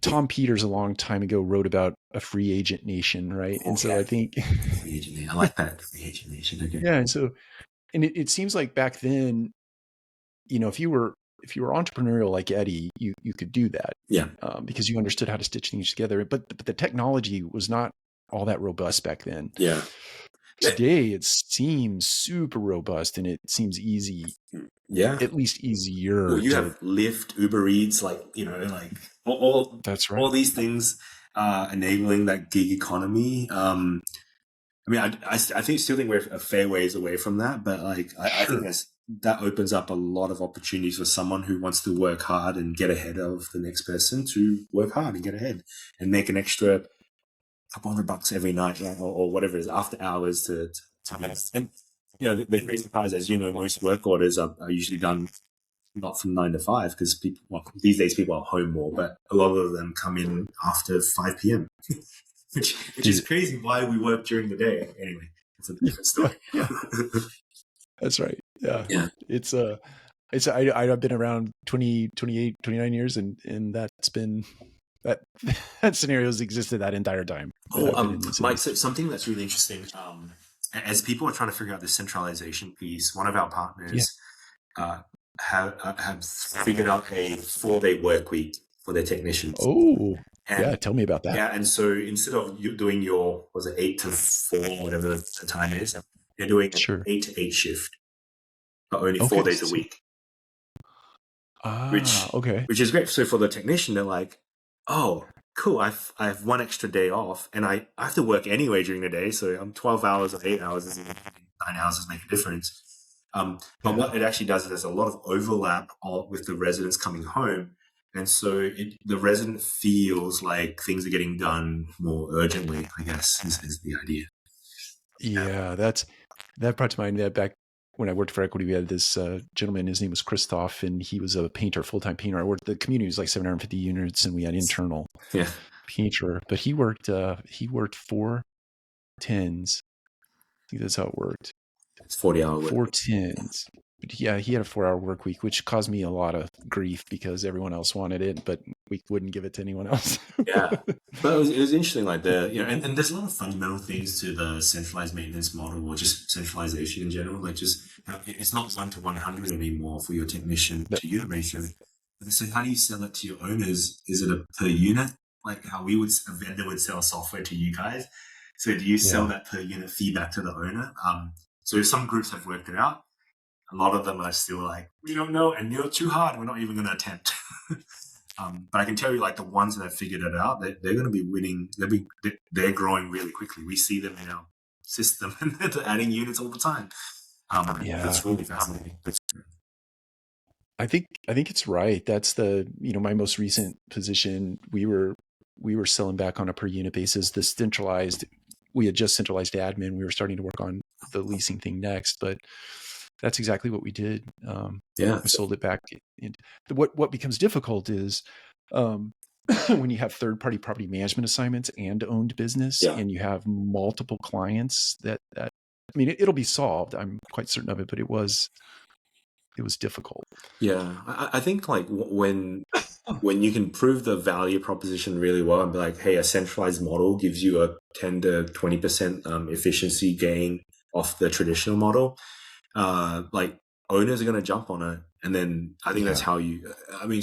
Tom Peters a long time ago wrote about a free agent nation, right? And so I think free agent nation. I like that, free agent nation. Okay. Yeah, and it seems like back then, if you were entrepreneurial like Eddie, you could do that. Yeah. Because you understood how to stitch things together. But the technology was not all that robust back then. Yeah. Today it seems super robust and it seems easy. Yeah. At least easier. Well, you have Lyft, Uber Eats, like all that's right. All these things enabling that gig economy. I still think we're a fair ways away from that, but like I think that opens up a lot of opportunities for someone who wants to work hard and get ahead of the next person to work hard and get ahead and make an extra couple $100 every night, or whatever it is, after hours to invest. And the crazy part is, as you know, most work orders are usually done not from 9 to 5 because these days people are home more, but a lot of them come in after 5 p.m. which is crazy. Why we work during the day anyway? It's a different story. Yeah. That's right. Yeah. It's I've been around 28, 29 years and that's been that scenario's existed that entire time. Mike, so something that's really interesting, as people are trying to figure out the centralization piece, one of our partners have figured out a 4-day work week for their technicians. Tell me about that. Yeah, and so instead of you doing your 8 to 4, whatever the time is, they're doing an 8 to 8 shift, but only 4 days a week. Which is great. So for the technician, they're like, oh, cool, I have one extra day off and I have to work anyway during the day. So I'm 12 hours or 8 hours, 9 hours doesn't make a difference. But what it actually does is there's a lot of overlap with the residents coming home. And so the resident feels like things are getting done more urgently, I guess, is the idea. Yeah, that brought to mind that back when I worked for Equity, we had this gentleman, his name was Christoph, and he was a painter, full-time painter. I worked, the community was like 750 units and we had internal painter, but he worked 4 10s think that's how it worked. It's 40-hour work. 4/10s. But yeah, he had a 4-hour work week, which caused me a lot of grief because everyone else wanted it, but we wouldn't give it to anyone else. Yeah. But it was interesting, like and there's a lot of fundamental things to the centralized maintenance model, or just centralization in general. Like it's not 1-to-100 anymore for your technician to unit ratio. So how do you sell it to your owners? Is it a per unit? Like how a vendor would sell software to you guys. So do you sell that per unit feedback to the owner? So some groups have worked it out. A lot of them are still like, we don't know, and you're too hard. We're not even going to attempt. But I can tell you, like the ones that have figured it out, they're going to be winning. They're growing really quickly. We see them in our system, and they're adding units all the time. That's really fascinating. I think it's right. That's my most recent position. We were selling back on a per unit basis. We had just centralized admin. We were starting to work on the leasing thing next, but that's exactly what we did. We sold it back. What becomes difficult is when you have third-party property management assignments and owned business, and you have multiple clients. It'll be solved. I'm quite certain of it, but it was difficult. Yeah, I think like when you can prove the value proposition really well and be like, hey, a centralized model gives you a 10 to 20% efficiency gain off the traditional model. Like owners are going to jump on it. And then I think that's how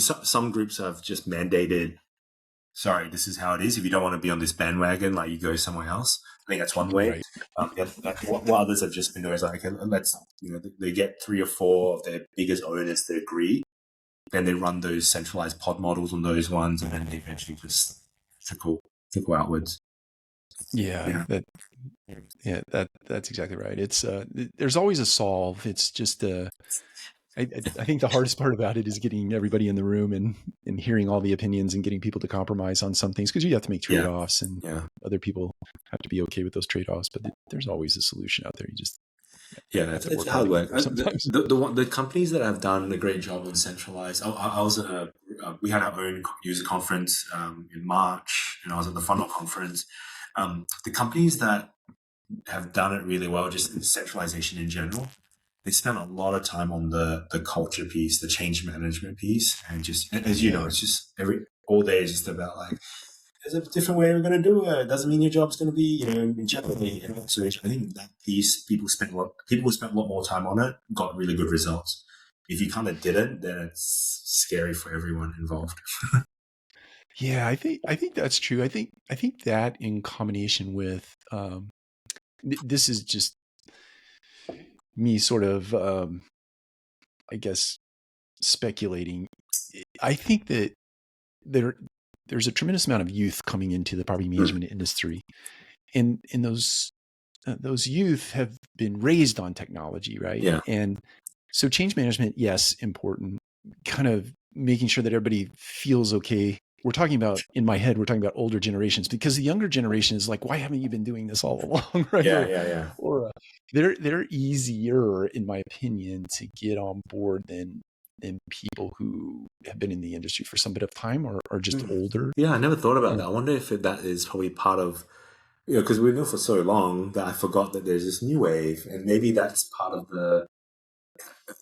some groups have just mandated, sorry, this is how it is. If you don't want to be on this bandwagon, like you go somewhere else. I think that's one way. Right. What others have just been doing is like, they get 3 or 4 of their biggest owners to agree. Then they run those centralized pod models on those ones, and then they eventually just trickle outwards. That's exactly right. It's there's always a solve. It's just I think the hardest part about it is getting everybody in the room and hearing all the opinions and getting people to compromise on some things, because you have to make trade-offs and other people have to be okay with those trade-offs. But there's always a solution out there. You just it's hard work. The companies that have done a great job on centralized. I was at we had our own user conference in March, and I was at the funnel conference. The companies that have done it really well, just in centralization in general, they spent a lot of time on the culture piece, the change management piece, and just as you know, it's just all day is just about like, there's a different way we're going to do it. It doesn't mean your job's going to be in jeopardy. And so I think that piece, people who spent a lot more time on it got really good results. If you kind of didn't, then it's scary for everyone involved. Yeah, I think that's true. I think that in combination with this is just me sort of I guess speculating. I think that there's a tremendous amount of youth coming into the property management industry, and those youth have been raised on technology, right? Yeah. And so change management, yes, important. Kind of making sure that everybody feels okay. In my head, we're talking about older generations, because the younger generation is like, why haven't you been doing this all along? Right? Yeah. Or they're easier, in my opinion, to get on board than people who have been in the industry for some bit of time or are just older. Yeah, I never thought about that. I wonder if that is probably part of, because we've been for so long that I forgot that there's this new wave, and maybe that's part of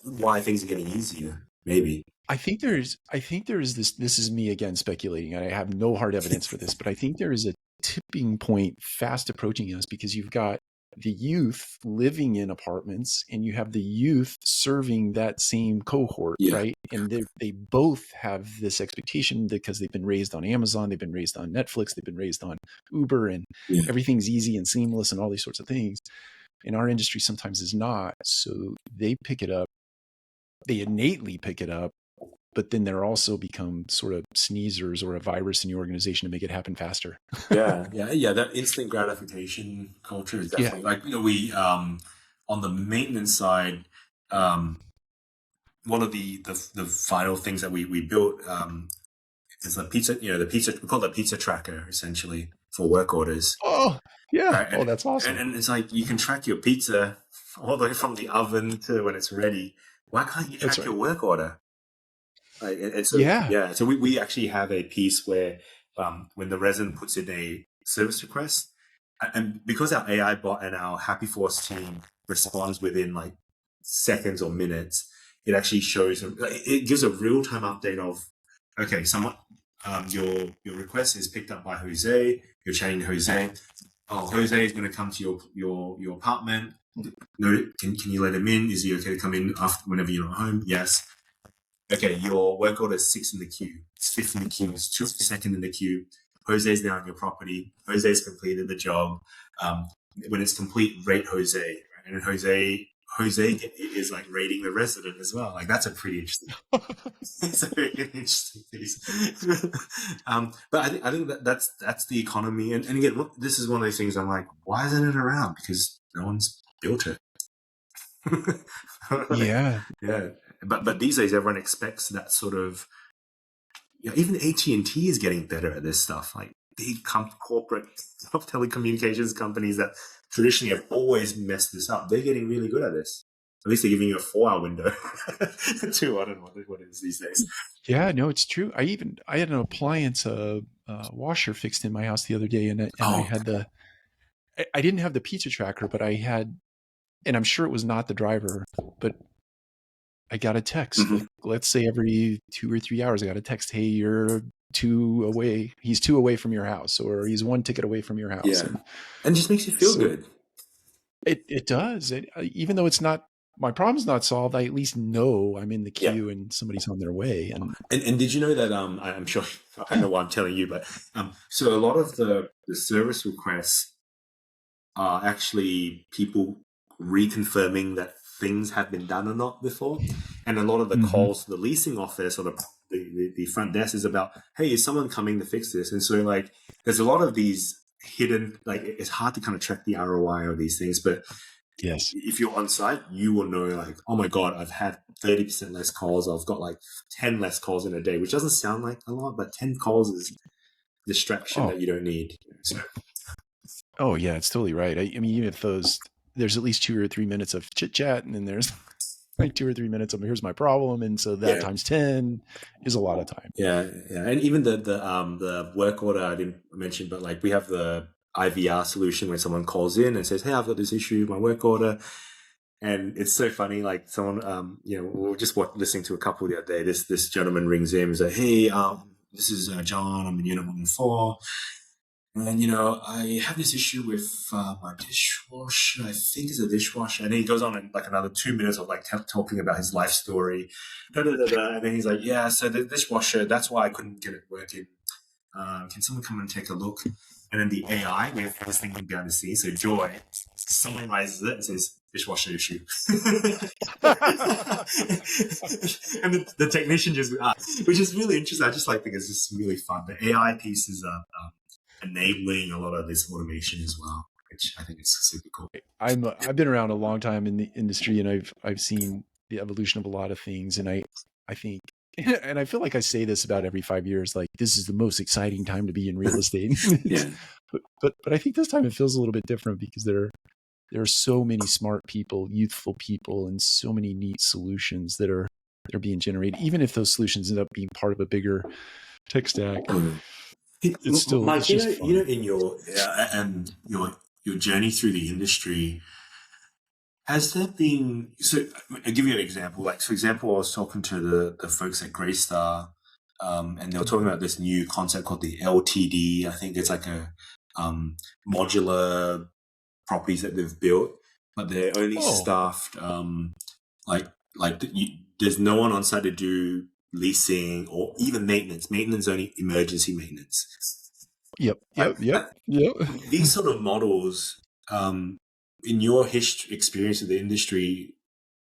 why things are getting easier. Maybe. I think there is this is me again speculating, and I have no hard evidence for this, but I think there is a tipping point fast approaching us, because you've got the youth living in apartments and you have the youth serving that same cohort, right? And they both have this expectation because they've been raised on Amazon, they've been raised on Netflix, they've been raised on Uber, and everything's easy and seamless and all these sorts of things. And our industry sometimes is not. So they pick it up, they innately pick it up, but then they're also become sort of sneezers or a virus in your organization to make it happen faster. Yeah. That instant gratification culture is definitely like, we on the maintenance side, one of the final things that we built is the pizza. We call it a pizza tracker, essentially, for work orders. Oh, yeah. Right? That's awesome. And it's like you can track your pizza all the way from the oven to when it's ready. Why can't you track your work order? So we actually have a piece where when the resident puts in a service request, and because our AI bot and our Happy Force team responds within like seconds or minutes, it actually shows, it gives a real-time update of, okay, someone, your request is picked up by Jose, you're chatting to Jose. Oh, Jose is going to come to your apartment. No, can you let him in? Is he okay to come in after whenever you're not home? Yes. Okay, your work order is 6 in the queue. It's 5th in the queue. It's 2nd in the queue. Jose's now on your property. Jose's completed the job. When it's complete, rate Jose. Right? And Jose is like rating the resident as well. Like that's a pretty interesting. It's a very interesting piece. But I think that's the economy. And again, this is one of those things. I'm like, why isn't it around? Because no one's built it. Yeah. But these days, everyone expects that sort of. Even AT&T is getting better at this stuff. Like big corporate telecommunications companies that traditionally have always messed this up. They're getting really good at this. At least they're giving you a 4-hour window. Too. I don't know what it is these days. Yeah, no, it's true. I had an appliance, washer fixed in my house the other day, and I had I didn't have the pizza tracker, but I had, and I'm sure it was not the driver, but I got a text. Like, let's say every 2 or 3 hours, I got a text. Hey, you're 2 away. He's 2 away from your house, or he's 1 ticket away from your house. Yeah, and just makes you feel good. It does. Even though it's not, my problem's not solved, I at least know I'm in the queue and somebody's on their way. And did you know that, I'm sure, I don't know why I'm telling you, but so a lot of the service requests are actually people reconfirming that things have been done or not before. And a lot of the calls to the leasing office or the front desk is about, hey, is someone coming to fix this? And so like, there's a lot of these hidden, like it's hard to kind of track the ROI of these things, but yes, if you're on site, you will know like, oh my God, I've had 30% less calls. I've got like 10 less calls in a day, which doesn't sound like a lot, but 10 calls is distraction that you don't need. So. Oh yeah, it's totally right. I mean, even if there's at least 2 or 3 minutes of chit chat, and then there's like 2 or 3 minutes of here's my problem, and so that times 10 is a lot of time. Yeah, and even the work order I didn't mention, but like we have the IVR solution where someone calls in and says, "Hey, I've got this issue, my work order," and it's so funny. Like someone, we were just listening to a couple the other day. This gentleman rings in and says, "Hey, this is John. I'm in unit 114. And, I have this issue with my dishwasher. I think it's a dishwasher." And then he goes on in like another 2 minutes of like talking about his life story. And then he's like, "Yeah, so the dishwasher, that's why I couldn't get it working. Can someone come and take a look?" And then the AI, we're thinking behind the scenes, so Joy summarizes it and says, "Dishwasher issue." And the technician just, which is really interesting. I just think it's just really fun. The AI piece is enabling a lot of this automation as well, which I think is super cool. I've been around a long time in the industry, and I've seen the evolution of a lot of things, and I think, and I feel like I say this about every 5 years, like this is the most exciting time to be in real estate. But I think this time it feels a little bit different because there are so many smart people, youthful people, and so many neat solutions that are being generated, even if those solutions end up being part of a bigger tech stack. It's still, Mike, it's just fun. in your your journey through the industry, has there been? So I'll give you an example. Like, for example, I was talking to the folks at Greystar, and they were talking about this new concept called the LTD. I think it's like a modular properties that they've built, but they're only staffed there's no one on site to do leasing or even maintenance. Maintenance only emergency maintenance. Yep. These sort of models, in your experience of the industry,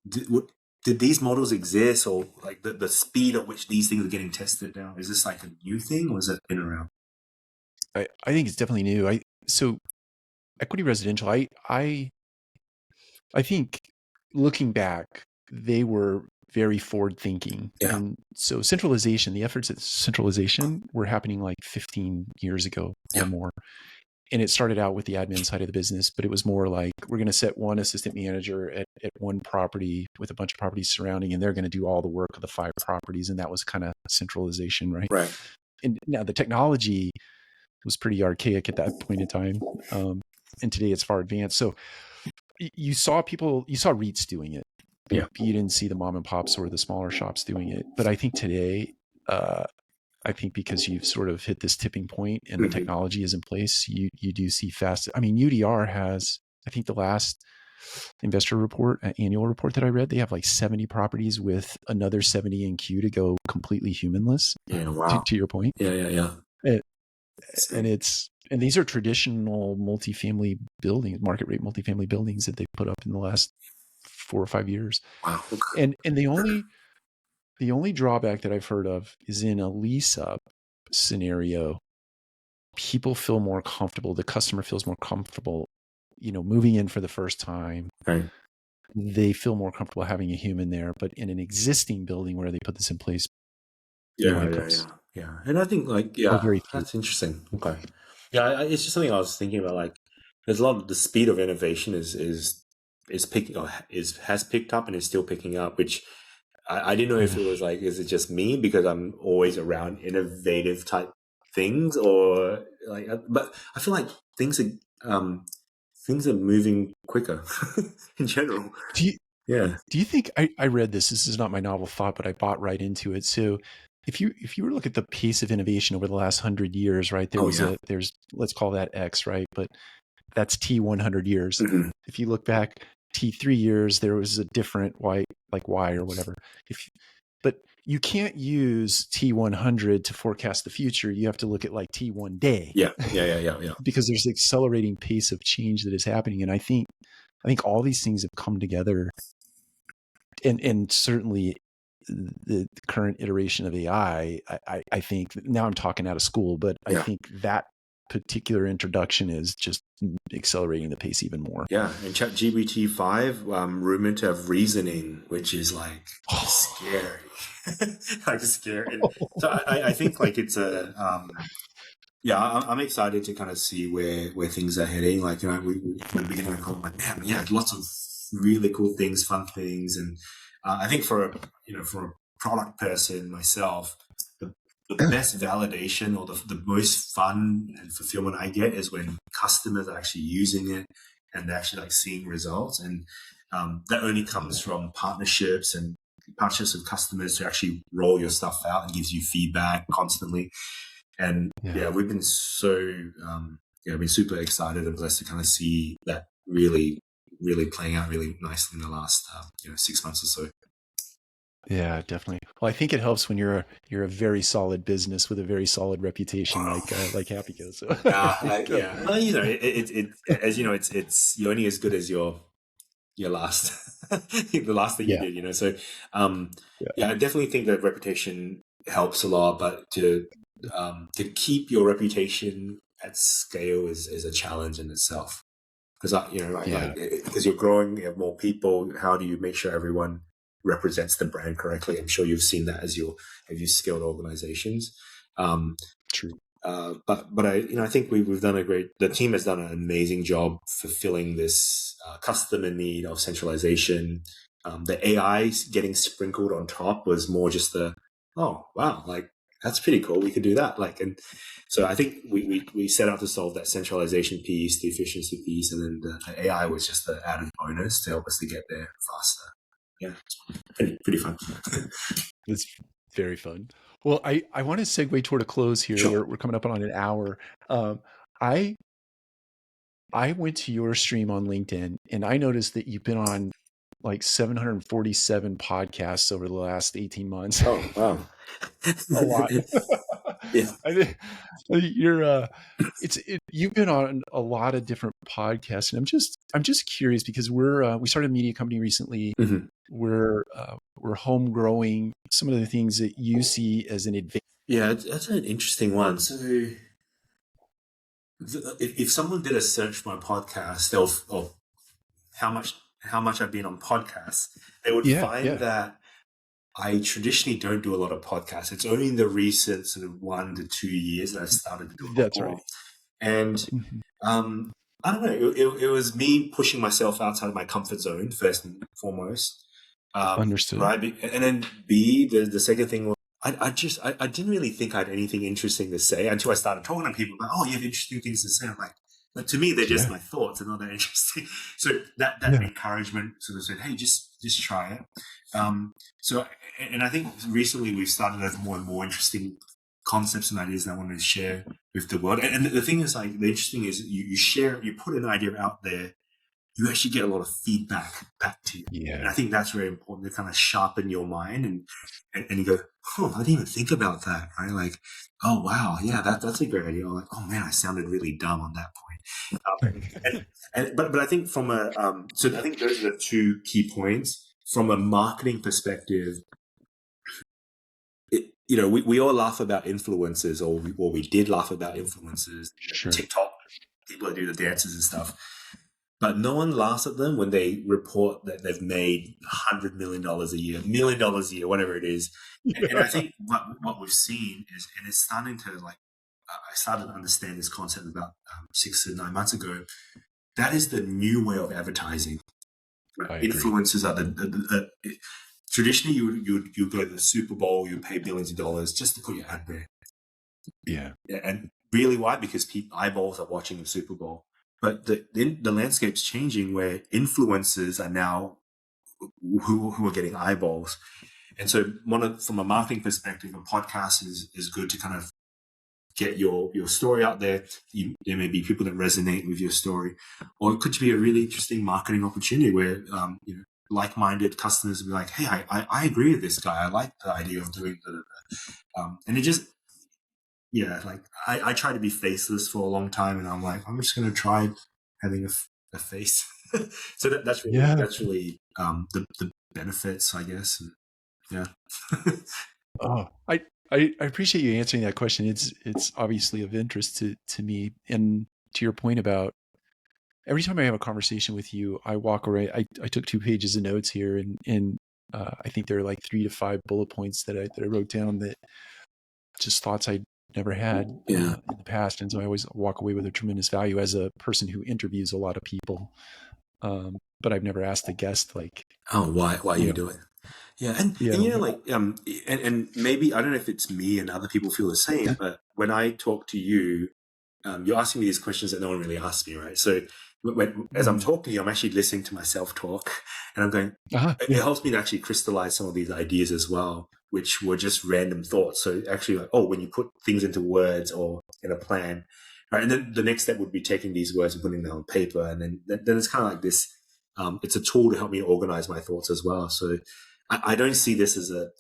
did these models exist, or like the speed at which these things are getting tested now? Is this like a new thing, or has it been around? I think it's definitely new. So equity residential, I think looking back, they were very forward thinking. Yeah. And so centralization, the efforts at centralization were happening like 15 years ago or more. And it started out with the admin side of the business, but it was more like, we're going to set one assistant manager at one property with a bunch of properties surrounding, and they're going to do all the work of the 5 properties. And that was kind of centralization, right? Right. And now the technology was pretty archaic at that point in time. and today it's far advanced. So you saw REITs doing it. You didn't see the mom and pops or the smaller shops doing it. But I think today, I think because you've sort of hit this tipping point and the technology is in place, you do see fast. I mean, UDR has, I think the last investor report, annual report that I read, they have like 70 properties with another 70 in queue to go completely humanless. Yeah, wow. To your point. Yeah. And these are traditional multifamily buildings, market rate multifamily buildings that they put up in the last 4 or 5 years. Wow. And the only drawback that I've heard of is in a lease up scenario, people feel more comfortable. The customer feels more comfortable, moving in for the first time. Right. They feel more comfortable having a human there. But in an existing building where they put this in place, Yeah. And I think that's interesting. Okay. Yeah, it's just something I was thinking about. Like, there's a lot of the speed of innovation is picking or has picked up and is still picking up, which I didn't know if it was like, is it just me because I'm always around innovative type things, or like, but I feel like things are moving quicker in general. Do you think I read this? This is not my novel thought, but I bought right into it. So if you were to look at the pace of innovation over the last 100 years, right? There's let's call that X, right? But that's T 100 years. Mm-hmm. If you look back T 3 years, there was a different Y, like Y or whatever. But you can't use T 100 to forecast the future. You have to look at like T 1 day. Yeah. Because there's an accelerating pace of change that is happening, and I think all these things have come together, and certainly the current iteration of AI. I think now I'm talking out of school, but I think that particular introduction is just accelerating the pace even more. Yeah, and ChatGPT 5 rumored to have reasoning, which is like scary. Like scary. And so I think like it's a I'm excited to kind of see where things are heading. Like, we began to call like, man, lots of really cool things, fun things, and I think for a product person myself, the best validation or the most fun and fulfillment I get is when customers are actually using it and they're actually like seeing results. And that only comes from partnerships with customers to actually roll your stuff out and gives you feedback constantly. And we've been been super excited and blessed to kind of see that really, really playing out really nicely in the last 6 months or so. Yeah, definitely. Well, I think it helps when you're a very solid business with a very solid reputation, like HappyCo. So. Well, it as you know, it's you're only as good as your last the last thing you did. So I definitely think that reputation helps a lot, but to keep your reputation at scale is a challenge in itself, because because you're growing, you have more people. How do you make sure everyone represents the brand correctly? I'm sure you've seen that as you've scaled organizations. True. But I think the team has done an amazing job fulfilling this customer need of centralization. The AI getting sprinkled on top was more just like, that's pretty cool, we could do that. And so I think we set out to solve that centralization piece, the efficiency piece, and then the AI was just the added bonus to help us to get there faster. Yeah, pretty fun. It's very fun. Well, I want to segue toward a close here. Sure. We're coming up on an hour. I went to your stream on LinkedIn, and I noticed that you've been on like 747 podcasts over the last 18 months. Oh, wow. A lot. Yeah. You've been on a lot of different podcasts, and I'm just curious because we started a media company recently. Mm-hmm. We're home growing. Some of the things that you see as an advantage. Yeah, that's an interesting one. So if someone did a search for my podcast of how much I've been on podcasts, they would find that I traditionally don't do a lot of podcasts. It's only in the recent sort of 1 to 2 years that I've started to do a lot more. Right. And I don't know, it was me pushing myself outside of my comfort zone, first and foremost. Understood. Right. And then B, the second thing was, I didn't really think I had anything interesting to say until I started talking to people about, you have interesting things to say. I'm like, But to me, they're just my thoughts. They're not that interesting. So that encouragement sort of said, hey, just try it. And I think recently we've started to have more and more interesting concepts and ideas that I wanted to share with the world. And the thing is, like, the interesting is you put an idea out there, you actually get a lot of feedback back to you. Yeah. And I think that's very important to kind of sharpen your mind and you go, oh, I didn't even think about that, right? Like, oh, wow, yeah, that's a great idea. Or like, oh, man, I sounded really dumb on that point. But I think from so I think those are the two key points. From a marketing perspective, we all laugh about influencers, or we did laugh about influencers. Sure. TikTok, people that do the dances and stuff. But no one laughs at them when they report that they've made $100 million a year, $1 million a year, whatever it is. And I think what we've seen is, and it's starting to I started to understand this concept about 6 to 9 months ago. That is the new way of advertising. Right? Influencers are traditionally you go to the Super Bowl, you pay billions of dollars just to put your ad there. Yeah. And really why? Because eyeballs are watching the Super Bowl. But the landscape's changing where influencers are now who are getting eyeballs. And so from a marketing perspective, a podcast is good to kind of get your story out there. There may be people that resonate with your story, or it could be a really interesting marketing opportunity where like-minded customers will be like, hey, I agree with this guy. I like the idea of doing and it just, like I try to be faceless for a long time, and I'm like, I'm just going to try having a face. So that's really the benefits, I guess. And, yeah. Oh, I appreciate you answering that question. It's obviously of interest to me. And to your point about every time I have a conversation with you, I walk away. I took 2 pages of notes here, and I think there are like 3 to 5 bullet points that I wrote down that just thoughts I never had in the past. And so I always walk away with a tremendous value as a person who interviews a lot of people. But I've never asked a guest like, oh, why you do it? Yeah. And like, and maybe, I don't know if it's me and other people feel the same, but when I talk to you, you're asking me these questions that no one really asks me, right? So as I'm talking to you, I'm actually listening to myself talk, and I'm going, it helps me to actually crystallize some of these ideas as well, which were just random thoughts. So actually, like, when you put things into words or in a plan, right? And then the next step would be taking these words and putting them on paper. And then it's kind of like this, it's a tool to help me organize my thoughts as well. So I don't see this as a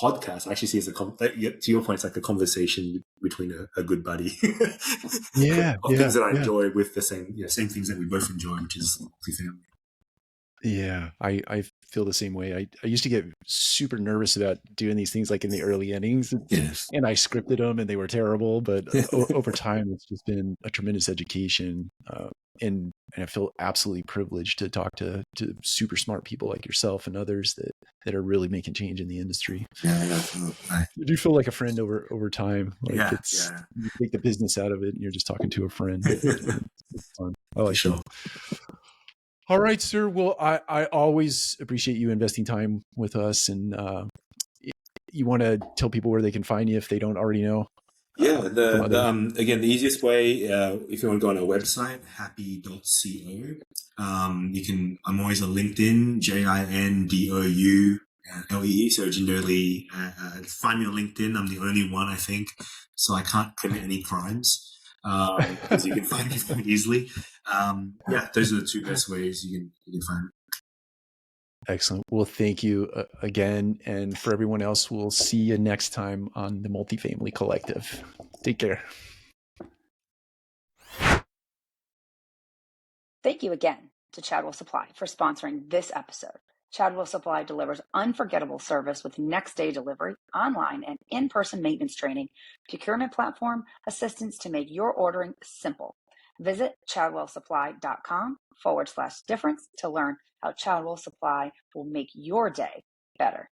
podcast. I actually see it as to your point, it's like a conversation between a good buddy. Things that I enjoy with the same things that we both enjoy, which is multifamily. Yeah, I feel the same way. I used to get super nervous about doing these things like in the early innings, and I scripted them and they were terrible. But over time, it's just been a tremendous education. And I feel absolutely privileged to talk to super smart people like yourself and others that are really making change in the industry. You do feel like a friend over time. Like you take the business out of it and you're just talking to a friend. It's fun. I like that. All right, sir. Well, I always appreciate you investing time with us. And you want to tell people where they can find you if they don't already know? Again, the easiest way, if you want to go on our website, happy.co, I'm always on LinkedIn, JINDOULEE, so Jindou Lee. Find me on LinkedIn. I'm the only one, I think, so I can't commit any crimes, because you can find me very easily. Those are the 2 best ways you can find me. Excellent. Well, thank you again. And for everyone else, we'll see you next time on the Multifamily Collective. Take care. Thank you again to Chadwell Supply for sponsoring this episode. Chadwell Supply delivers unforgettable service with next-day delivery, online and in-person maintenance training, procurement platform, assistance to make your ordering simple. Visit chadwellsupply.com/difference to learn how Chadwell Supply will make your day better.